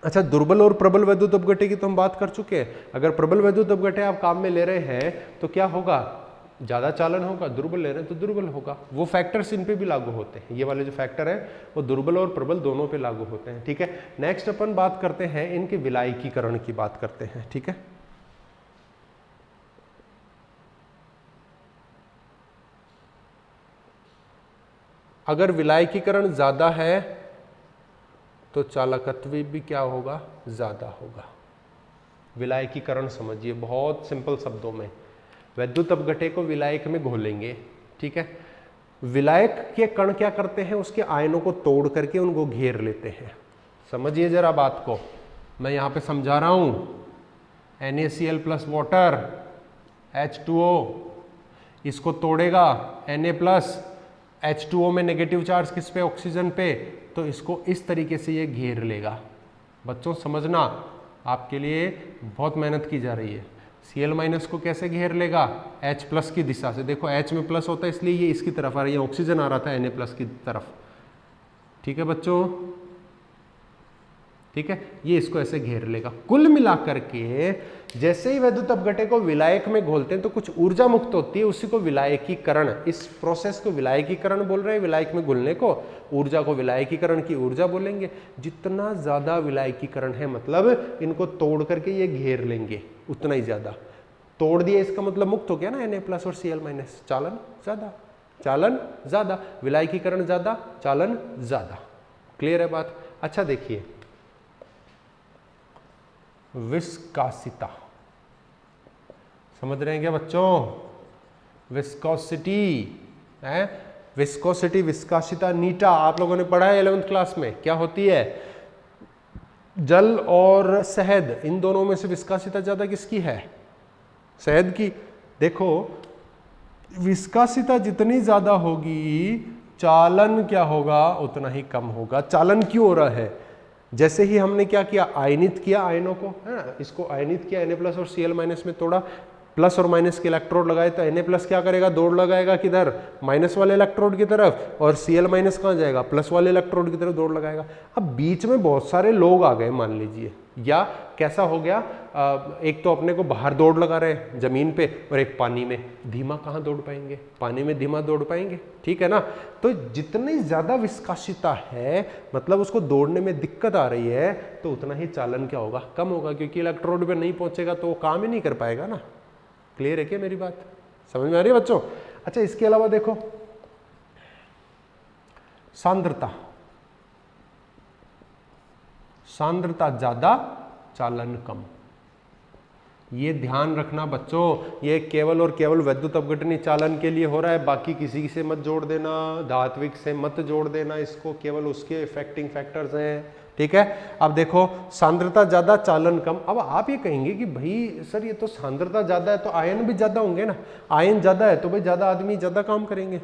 अच्छा दुर्बल और प्रबल वैद्युत अपघट्य की तो हम बात कर चुके हैं। अगर प्रबल वैद्युत अपघट्य आप काम में ले रहे हैं तो क्या होगा, ज़्यादा चालन होगा। दुर्बल ले रहे हैं तो दुर्बल होगा। वो फैक्टर्स इन पे भी लागू होते हैं, ये वाले जो फैक्टर है वो दुर्बल और प्रबल दोनों पे लागू होते हैं। ठीक है, नेक्स्ट अपन बात करते हैं इनके विलायकीकरण की बात करते हैं। ठीक है, अगर विलायकीकरण ज़्यादा है तो चालकत्व भी क्या होगा, ज़्यादा होगा। विलायकीकरण समझिए बहुत सिंपल शब्दों में, वैद्युत अपघट्य को विलायक में घोलेंगे। ठीक है, विलायक के कण क्या करते हैं, उसके आयनों को तोड़ करके उनको घेर लेते हैं। समझिए जरा बात को, मैं यहाँ पे समझा रहा हूँ। NaCl+ वाटर H2O, इसको तोड़ेगा Na+, H2O में नेगेटिव चार्ज किस पे, ऑक्सीजन पे, तो इसको इस तरीके से ये घेर लेगा। बच्चों समझना, आपके लिए बहुत मेहनत की जा रही है। Cl- को कैसे घेर लेगा, H+ की दिशा से। देखो H में प्लस होता है इसलिए ये इसकी तरफ आ रही है, ऑक्सीजन आ रहा था Na+ की तरफ। ठीक है बच्चों, ठीक है, ये इसको ऐसे घेर लेगा। कुल मिलाकर के जैसे ही वैद्युत अपघट्य को विलायक में घोलते हैं तो कुछ ऊर्जा मुक्त होती है, उसी को विलायकीकरण, इस प्रोसेस को विलायकीकरण बोल रहे हैं। विलायक में घुलने को ऊर्जा को विलायकीकरण की ऊर्जा बोलेंगे। जितना ज्यादा विलायकीकरण है, मतलब इनको तोड़ करके ये घेर लेंगे, उतना ही ज्यादा। तोड़ दिया इसका मतलब मुक्त हो गया ना Na+ और Cl-, चालन ज्यादा, चालन ज्यादा, विलायकीकरण ज्यादा, चालन ज्यादा। क्लियर है बात। अच्छा देखिए, विस्कासिता समझ रहे हैं क्या बच्चों, विस्कोसिटी है, विस्कोसिटी, विस्कासिता, नीटा आप लोगों ने पढ़ा है 11th क्लास में। क्या होती है, जल और शहद, इन दोनों में से विस्कासिता ज्यादा किसकी है, शहद की। देखो विस्कासिता जितनी ज्यादा होगी चालन क्या होगा, उतना ही कम होगा। चालन क्यों हो रहा है? जैसे ही हमने क्या किया, आयनित किया आयनों को, है ना, इसको आयनित किया, Na+ और Cl- में तोड़ा, प्लस और माइनस के इलेक्ट्रोड लगाए, तो Na+ क्या करेगा, दौड़ लगाएगा किधर, माइनस वाले इलेक्ट्रोड की तरफ, और Cl- कहाँ जाएगा, प्लस वाले इलेक्ट्रोड की तरफ दौड़ लगाएगा। अब बीच में बहुत सारे लोग आ गए मान लीजिए, या कैसा हो गया, एक तो अपने को बाहर दौड़ लगा रहे हैं जमीन पे, और एक पानी में। धीमा कहाँ दौड़ पाएंगे, पानी में धीमा दौड़ पाएंगे, ठीक है ना। तो जितनी ज्यादा विस्कासिता है, मतलब उसको दौड़ने में दिक्कत आ रही है, तो उतना ही चालन क्या होगा, कम होगा, क्योंकि इलेक्ट्रोड पे नहीं पहुंचेगा तो वो काम ही नहीं कर पाएगा ना। क्लियर है क्या मेरी बात, समझ में आ रही है बच्चों? अच्छा, इसके अलावा देखो सांद्रता, सांद्रता ज्यादा चालन कम। ये ध्यान रखना बच्चों, ये केवल और केवल वैद्युत अपघटनी चालन के लिए हो रहा है, बाकी किसी से मत जोड़ देना, धात्विक से मत जोड़ देना इसको, केवल उसके इफेक्टिंग फैक्टर्स हैं, ठीक है। अब देखो सांद्रता ज्यादा चालन कम। अब आप ये कहेंगे कि भाई सर ये तो सांद्रता ज्यादा है तो आयन भी ज्यादा होंगे ना, आयन ज्यादा है तो भाई ज्यादा आदमी ज्यादा काम करेंगे।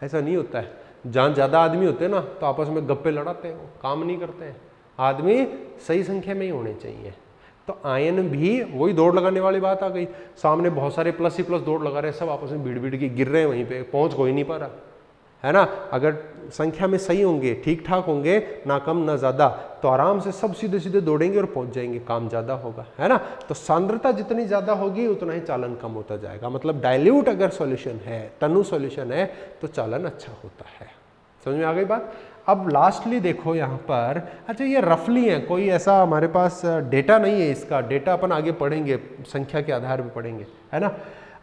ऐसा नहीं होता है, जहाँ ज्यादा आदमी होते हैं ना तो आपस में गप्पे लड़ाते हैं, काम नहीं करते हैं। आदमी सही संख्या में ही होने चाहिए। तो आयन भी वही दौड़ लगाने वाली बात आ गई, सामने बहुत सारे प्लस ही प्लस दौड़ लगा रहे हैं, सब आपस में भीड़ भीड़ के गिर रहे हैं, वहीं पे पहुंच कोई नहीं पा रहा है ना। अगर संख्या में सही होंगे, ठीक ठाक होंगे, ना कम ना ज्यादा, तो आराम से सब सीधे सीधे दौड़ेंगे और पहुंच जाएंगे, काम ज्यादा होगा, है ना। तो सांद्रता जितनी ज्यादा होगी उतना ही चालन कम होता जाएगा। मतलब डाइल्यूट अगर सॉल्यूशन है, तनु सॉल्यूशन है, तो चालन अच्छा होता है। समझ में आ गई बात। अब लास्टली देखो यहाँ पर, अच्छा ये रफली है, कोई ऐसा हमारे पास डेटा नहीं है, इसका डेटा अपन आगे पढ़ेंगे, संख्या के आधार पर पढ़ेंगे, है ना।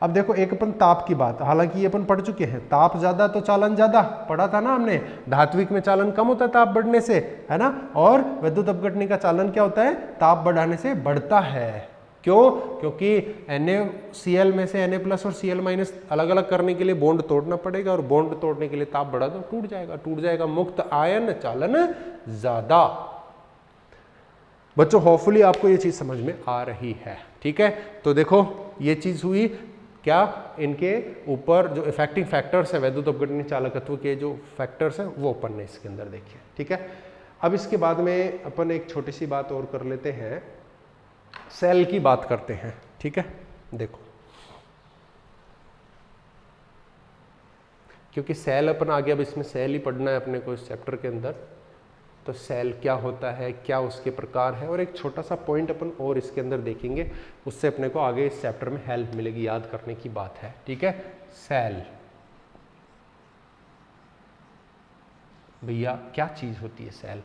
अब देखो एक अपन ताप की बात, हालांकि ये अपन पढ़ चुके हैं, ताप ज्यादा तो चालन ज्यादा, पढ़ा था ना हमने। धात्विक में चालन कम होता है ताप बढ़ने से, है ना, और वैद्युत अपघटनी का चालन क्या होता है, ताप बढ़ाने से बढ़ता है। क्यों? क्योंकि NaCl में से Na+ और Cl- अलग अलग करने के लिए बॉन्ड तोड़ना पड़ेगा, और बॉन्ड तोड़ने के लिए ताप बढ़ा दो, टूट जाएगा, मुक्त आयन चालन ज्यादा। बच्चों होपफुली आपको ये चीज समझ में आ रही है, ठीक है। तो देखो ये चीज हुई क्या, इनके ऊपर जो इफेक्टिंग फैक्टर्स हैं वैद्युत अपघटनी चालकत्व के, जो फैक्टर्स हैं वो अपन ने इसके अंदर देखे, ठीक है। अब इसके बाद में अपन एक छोटी सी बात और कर लेते हैं, सेल की बात करते हैं, ठीक है। देखो क्योंकि सेल अपन आगे, अब इसमें सेल ही पढ़ना है अपने को इस चैप्टर के अंदर, तो सेल क्या होता है, क्या उसके प्रकार है, और एक छोटा सा पॉइंट अपन और इसके अंदर देखेंगे, उससे अपने को आगे इस चैप्टर में हेल्प मिलेगी, याद करने की बात है, ठीक है। सेल भैया क्या चीज होती है सेल?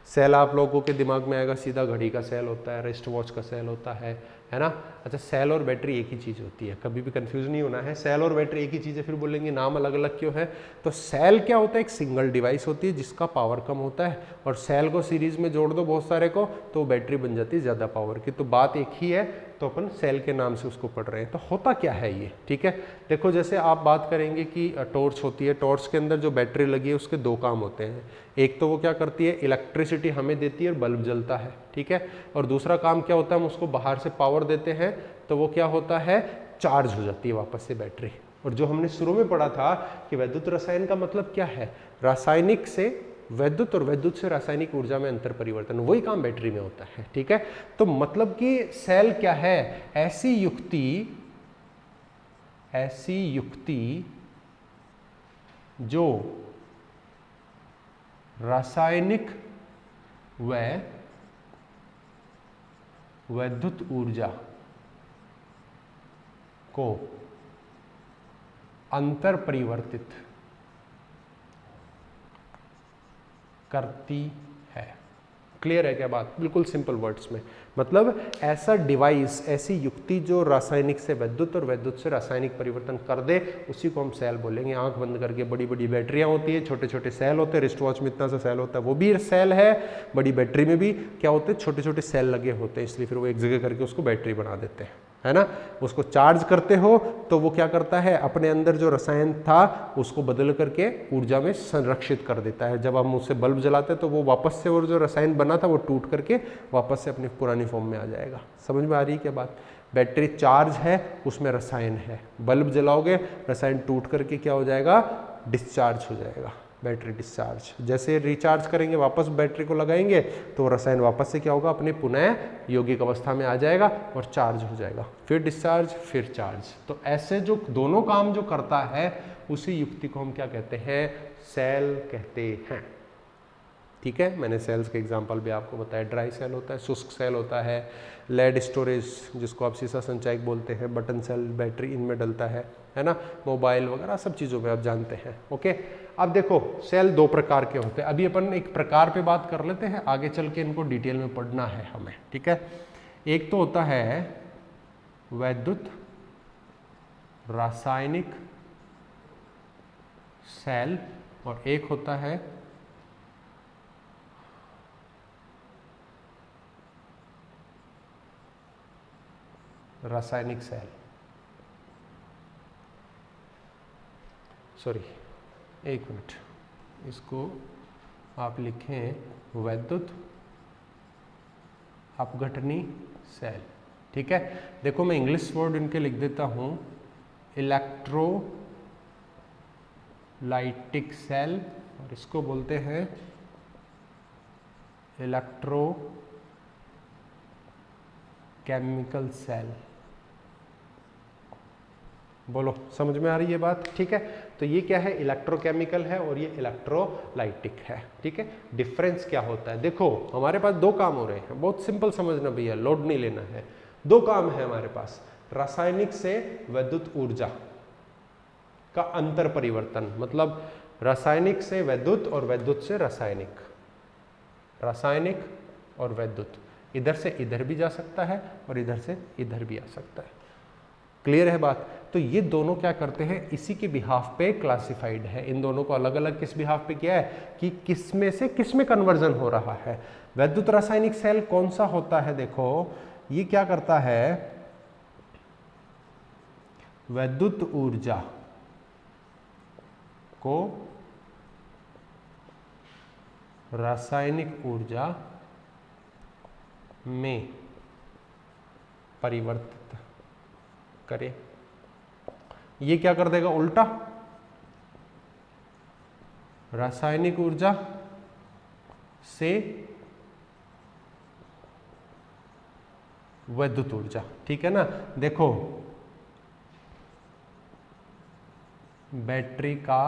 सेल आप लोगों के दिमाग में आएगा सीधा, घड़ी का सेल होता है, रिस्ट वॉच का सेल होता है ना। अच्छा, सेल और बैटरी एक ही चीज होती है, कभी भी कंफ्यूज नहीं होना है। सेल और बैटरी एक ही चीज है, फिर बोलेंगे नाम अलग अलग क्यों है। तो सेल क्या होता है, एक सिंगल डिवाइस होती है जिसका पावर कम होता है, और सेल को सीरीज में जोड़ दो बहुत सारे को तो बैटरी बन जाती है ज्यादा पावर की। तो बात एक ही है, तो अपन सेल के नाम से उसको पढ़ रहे हैं। तो होता क्या है ये, ठीक है। देखो जैसे आप बात करेंगे कि टॉर्च होती है, टॉर्च के अंदर जो बैटरी लगी है उसके दो काम होते हैं। एक तो वो क्या करती है, इलेक्ट्रिसिटी हमें देती है और बल्ब जलता है, ठीक है। और दूसरा काम क्या होता है, हम उसको बाहर से पावर देते हैं तो वो क्या होता है, चार्ज हो जाती है वापस से बैटरी। और जो हमने शुरू में पढ़ा था कि वैद्युत रसायन का मतलब क्या है, रासायनिक से वैद्युत और वैद्युत से रासायनिक ऊर्जा में अंतर परिवर्तन, वही काम बैटरी में होता है, ठीक है। तो मतलब कि सेल क्या है, ऐसी युक्ति जो रासायनिक व वैद्युत ऊर्जा को अंतर परिवर्तित करती है। क्लियर है क्या बात? बिल्कुल सिंपल वर्ड्स में, मतलब ऐसा डिवाइस, ऐसी युक्ति जो रासायनिक से वैद्युत और वैद्युत से रासायनिक परिवर्तन कर दे, उसी को हम सेल बोलेंगे। आंख बंद करके बड़ी बड़ी बैटरियां होती है, छोटे छोटे सेल होते हैं, रिस्ट वॉच में इतना सा सेल होता है वो भी सेल है, बड़ी बैटरी में भी क्या होते हैं, छोटे छोटे सेल लगे होते हैं, इसलिए फिर वो एक जगह करके उसको बैटरी बना देते हैं, है ना। उसको चार्ज करते हो तो वो क्या करता है, अपने अंदर जो रसायन था उसको बदल करके ऊर्जा में संरक्षित कर देता है। जब हम उससे बल्ब जलाते हैं तो वो वापस से, वो जो रसायन बना था वो टूट करके वापस से अपनी पुरानी फॉर्म में आ जाएगा। समझ में आ रही है क्या बात? बैटरी चार्ज है, उसमें रसायन है, बल्ब जलाओगे रसायन टूट करके क्या हो जाएगा, डिस्चार्ज हो जाएगा। Battery discharge. जैसे रिचार्ज करेंगे, वापस बैटरी को लगाएंगे तो रसायन वापस से क्या होगा, अपने पुनः यौगिक अवस्था में आ जाएगा और चार्ज हो जाएगा, फिर डिस्चार्ज फिर चार्ज। तो ऐसे जो दोनों काम जो करता है उसी युक्ति को हम क्या कहते हैं, सेल कहते हैं। ठीक है, मैंने सेल्स के एग्जांपल भी आपको बताया। ड्राई सेल होता है, शुष्क सेल होता है, लेड स्टोरेज जिसको आप सीसा संचायक बोलते हैं, बटन सेल बैटरी इनमें डलता है ना, मोबाइल वगैरह सब चीज़ों में आप जानते हैं। ओके, अब देखो सेल दो प्रकार के होते हैं। अभी अपन एक प्रकार पे बात कर लेते हैं, आगे चल के इनको डिटेल में पढ़ना है हमें। ठीक है, एक तो होता है वैद्युत रासायनिक सेल और एक होता है रासायनिक सेल। सॉरी, एक मिनट, इसको आप लिखें वैद्युत अपघटनी सेल। ठीक है, देखो मैं इंग्लिश वर्ड इनके लिख देता हूं, इलेक्ट्रोलाइटिक सेल, और इसको बोलते हैं इलेक्ट्रोकेमिकल सेल। बोलो, समझ में आ रही है बात? ठीक है, तो ये क्या है, इलेक्ट्रोकेमिकल है और ये इलेक्ट्रोलाइटिक है। ठीक है, डिफरेंस क्या होता है, देखो हमारे पास दो काम हो रहे हैं, बहुत सिंपल समझना भैया, लोड नहीं लेना है। दो काम है हमारे पास, रासायनिक से वैद्युत ऊर्जा का अंतर परिवर्तन, मतलब रासायनिक से वैद्युत और वैद्युत से रासायनिक, रासायनिक और वैद्युत, इधर से इधर भी जा सकता है और इधर से इधर भी आ सकता है। क्लियर है बात? तो ये दोनों क्या करते हैं, इसी के बिहाफ पे क्लासिफाइड है। इन दोनों को अलग अलग किस बिहाफ पे किया है कि किस में से किस में कन्वर्जन हो रहा है। वैद्युत रासायनिक सेल कौन सा होता है, देखो ये क्या करता है, वैद्युत ऊर्जा को रासायनिक ऊर्जा में परिवर्तित करे। ये क्या कर देगा, उल्टा, रासायनिक ऊर्जा से वैद्युत ऊर्जा। ठीक है ना, देखो बैटरी का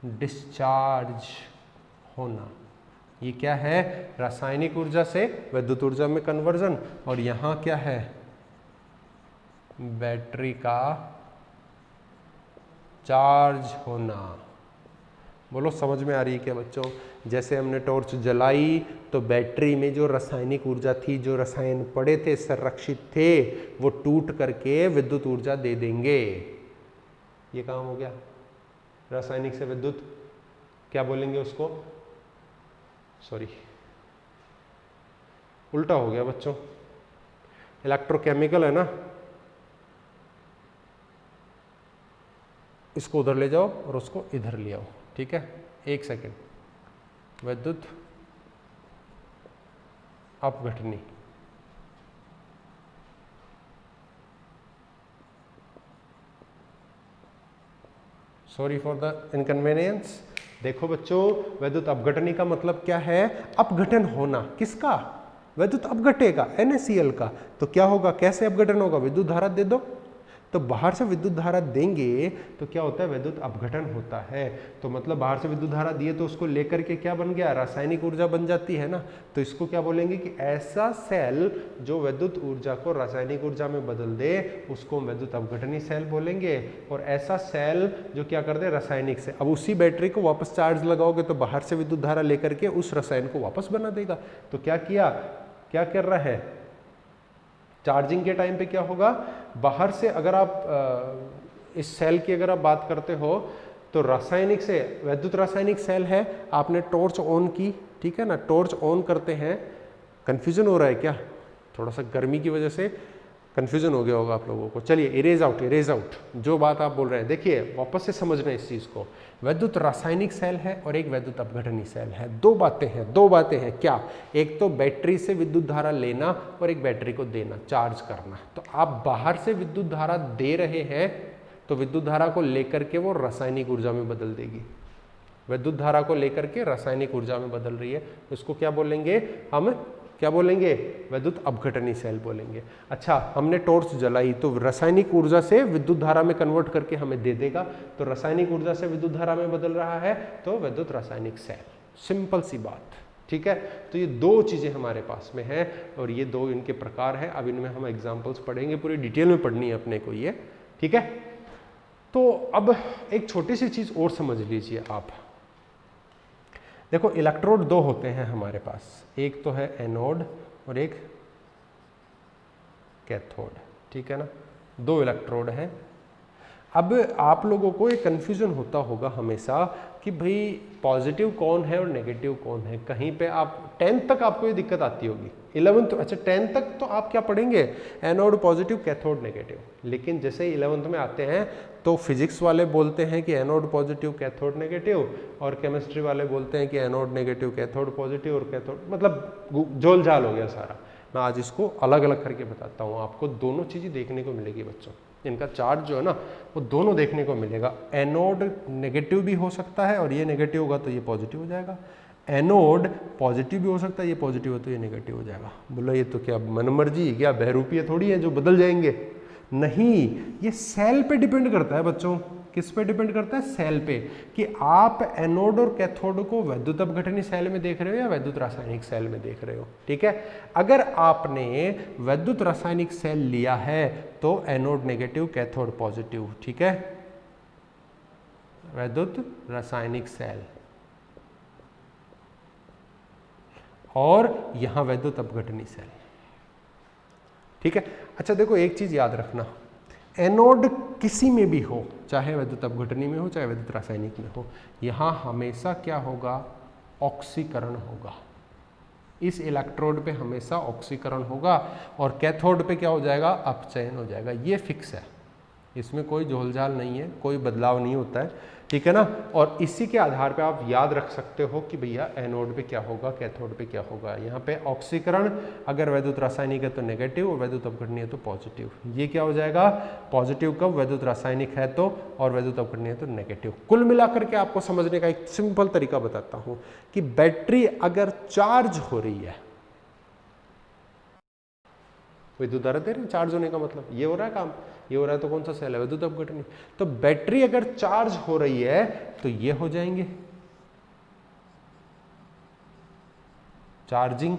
डिस्चार्ज होना, ये क्या है, रासायनिक ऊर्जा से वैद्युत ऊर्जा में कन्वर्जन, और यहां क्या है, बैटरी का चार्ज होना। बोलो, समझ में आ रही है क्या बच्चों? जैसे हमने टॉर्च जलाई तो बैटरी में जो रासायनिक ऊर्जा थी, जो रसायन पड़े थे, संरक्षित थे, वो टूट करके विद्युत ऊर्जा दे देंगे। ये काम हो गया, रासायनिक से विद्युत, क्या बोलेंगे उसको, सॉरी उल्टा हो गया बच्चों, इलेक्ट्रोकेमिकल है ना, इसको उधर ले जाओ और उसको इधर ले आओ। ठीक है, एक सेकेंड, वैद्युत अपघटनी, सॉरी फॉर द इनकन्वीनियंस। देखो बच्चों, वैद्युत अपघटनी का मतलब क्या है, अपघटन होना, किसका, वैद्युत अपघटेगा, NaCl का। तो क्या होगा, कैसे अपघटन होगा, विद्युत धारा दे दो, तो बाहर से विद्युत धारा देंगे तो क्या होता है, विद्युत अपघटन होता है। तो मतलब बाहर से विद्युत धारा दिए तो उसको लेकर के क्या बन गया, रासायनिक ऊर्जा बन जाती है ना। तो इसको क्या बोलेंगे कि ऐसा सेल जो विद्युत ऊर्जा को रासायनिक ऊर्जा में बदल दे, उसको विद्युत अपघटनी सेल बोलेंगे। और ऐसा सेल जो क्या कर दे, रासायनिक से, अब उसी बैटरी को वापस चार्ज लगाओगे तो बाहर से विद्युत धारा लेकर के उस रसायन को वापस बना देगा। तो क्या किया, क्या कर रहा है, चार्जिंग के टाइम पे क्या होगा, बाहर से अगर आप इस सेल की अगर आप बात करते हो तो रासायनिक से, वैद्युत रासायनिक सेल है, आपने टॉर्च ऑन की, ठीक है ना, टॉर्च ऑन करते हैं, कंफ्यूजन हो रहा है क्या, थोड़ा सा गर्मी की वजह से कंफ्यूजन हो गया होगा आप लोगों को। चलिए, इरेज आउट जो बात आप बोल रहे हैं, देखिए वापस से समझना इस चीज को। वैद्युत रासायनिक सेल है और एक वैद्युत अपघटनी सेल है। दो बातें हैं क्या, एक तो बैटरी से विद्युत धारा लेना और एक बैटरी को देना, चार्ज करना। तो आप बाहर से विद्युत धारा दे रहे हैं तो विद्युत धारा को लेकर के वो रासायनिक ऊर्जा में बदल देगी। विद्युत धारा को लेकर के रासायनिक ऊर्जा में बदल रही है, इसको क्या बोलेंगे हम, क्या बोलेंगे, विद्युत अपघटनी सेल बोलेंगे। अच्छा, हमने टॉर्च जलाई तो रासायनिक ऊर्जा से विद्युत धारा में कन्वर्ट करके हमें दे देगा, तो रासायनिक ऊर्जा से विद्युत धारा में बदल रहा है तो विद्युत रासायनिक सेल। सिंपल सी बात, ठीक है। तो ये दो चीजें हमारे पास में है और ये दो इनके प्रकार हैं। अब इनमें हम एग्जांपल्स पढ़ेंगे, पूरी डिटेल में पढ़नी है अपने को ये, ठीक है। तो अब एक छोटी सी चीज और समझ लीजिए आप। देखो इलेक्ट्रोड दो होते हैं हमारे पास, एक तो है एनोड और एक कैथोड, ठीक है ना, दो इलेक्ट्रोड हैं। अब आप लोगों को एक कन्फ्यूजन होता होगा हमेशा कि भाई पॉजिटिव कौन है और नेगेटिव कौन है। कहीं पे आप 10th तक आपको ये दिक्कत आती होगी, 11th, अच्छा 10th तक तो आप क्या पढ़ेंगे, एनोड पॉजिटिव कैथोड नेगेटिव। लेकिन जैसे 11th में आते हैं तो फिजिक्स वाले बोलते हैं कि एनोड पॉजिटिव कैथोड नेगेटिव, और केमिस्ट्री वाले बोलते हैं कि एनोड नेगेटिव कैथोड पॉजिटिव, और कैथोड मतलब जोल जाल हो गया सारा। मैं आज इसको अलग अलग करके बताता हूँ आपको, दोनों चीज़ें देखने को मिलेगी बच्चों। इनका चार्ज जो है ना वो दोनों देखने को मिलेगा। एनोड नेगेटिव भी हो सकता है और ये नेगेटिव होगा तो ये पॉजिटिव हो जाएगा, एनोड पॉजिटिव भी हो सकता है, ये पॉजिटिव हो तो ये नेगेटिव हो जाएगा। बोलो ये तो क्या मनमर्जी, क्या बहरूपीय थोड़ी है जो बदल जाएंगे, नहीं, ये सेल पे डिपेंड करता है बच्चों। किस पे डिपेंड करता है, सेल पे, कि आप एनोड और कैथोड को वैद्युत अपघटनी सेल में देख रहे हो या वैद्युत रासायनिक सेल में देख रहे हो, ठीक है। अगर आपने वैद्युत रासायनिक सेल लिया है तो एनोड नेगेटिव कैथोड पॉजिटिव, ठीक है, वैद्युत रासायनिक सेल, और यहां वैद्युत अपघटनी सेल, ठीक है। अच्छा देखो एक चीज याद रखना, एनोड किसी में भी हो, चाहे वैद्युत अपघटनी में हो चाहे वैद्युत रासायनिक में हो, यहां हमेशा क्या होगा, ऑक्सीकरण होगा। इस इलेक्ट्रोड पे हमेशा ऑक्सीकरण होगा और कैथोड पे क्या हो जाएगा, अपचयन हो जाएगा। ये फिक्स है, इसमें कोई झोलझाल नहीं है, कोई बदलाव नहीं होता है, ठीक है ना। और इसी के आधार पे आप याद रख सकते हो कि भैया एनोड पे क्या होगा, कैथोड पे क्या होगा। यहाँ पे ऑक्सीकरण अगर वैद्युत रासायनिक है तो नेगेटिव और वैद्युत अपघटनीय है तो पॉजिटिव। ये क्या हो जाएगा, पॉजिटिव कब, वैद्युत रासायनिक है तो, और वैद्युत अपघटनीय है तो नेगेटिव। कुल मिलाकर के आपको समझने का एक सिंपल तरीका बताता हूं कि बैटरी अगर चार्ज हो रही है, विद्युत धारा दे रहे हैं, चार्ज होने का मतलब ये हो रहा है काम, ये हो रहा है तो कौन सा सेल है, विद्युत अपघटनी। तो बैटरी अगर चार्ज हो रही है तो ये हो जाएंगे चार्जिंग,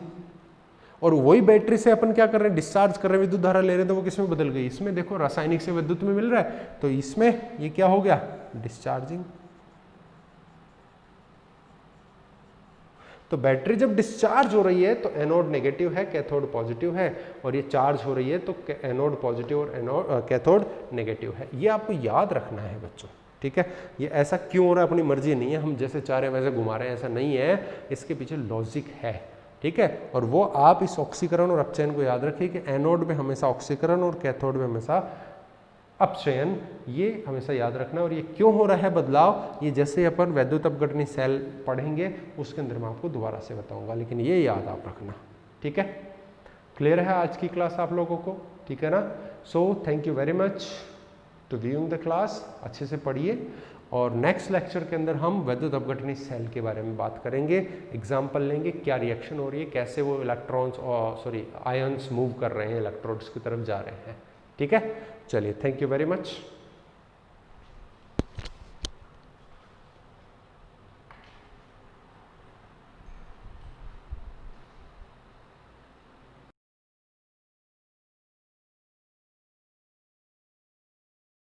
और वही बैटरी से अपन क्या कर रहे हैं, डिस्चार्ज कर रहे हैं, विद्युत धारा ले रहे हैं, तो वो किस में बदल गई, इसमें देखो रासायनिक से विद्युत में मिल रहा है तो इसमें ये क्या हो गया, डिस्चार्जिंग। तो बैटरी जब डिस्चार्ज हो रही है तो एनोड नेगेटिव है, कैथोड पॉजिटिव है, और ये चार्ज हो रही है तो एनोड पॉजिटिव और एनोड कैथोड नेगेटिव है। ये आपको याद रखना है बच्चों, ठीक है। ये ऐसा क्यों हो रहा है अपनी मर्जी नहीं है, हम जैसे चाह रहे हैं वैसे घुमा रहे हैं, ऐसा नहीं है, इसके पीछे लॉजिक है, ठीक है। और वो आप इस ऑक्सीकरण और अपचयन को याद रखिए कि एनोड में हमेशा ऑक्सीकरण और कैथोड में हमेशा अपचयन, ये हमेशा याद रखना। और ये क्यों हो रहा है बदलाव, ये जैसे अपन वैद्युत अपघटनी सेल पढ़ेंगे उसके अंदर मैं आपको दोबारा से बताऊंगा, लेकिन ये याद आप रखना, ठीक है। क्लियर है आज की क्लास आप लोगों को, ठीक है ना। So thank you very much to viewing the class, अच्छे से पढ़िए, और नेक्स्ट लेक्चर के अंदर हम वैद्युत अपघटनी सेल के बारे में बात करेंगे, एग्जाम्पल लेंगे, क्या रिएक्शन हो रही है, कैसे वो इलेक्ट्रॉन्स और आयंस मूव कर रहे हैं, इलेक्ट्रोड्स की तरफ जा रहे हैं, ठीक है। चलिए, थैंक यू वेरी मच।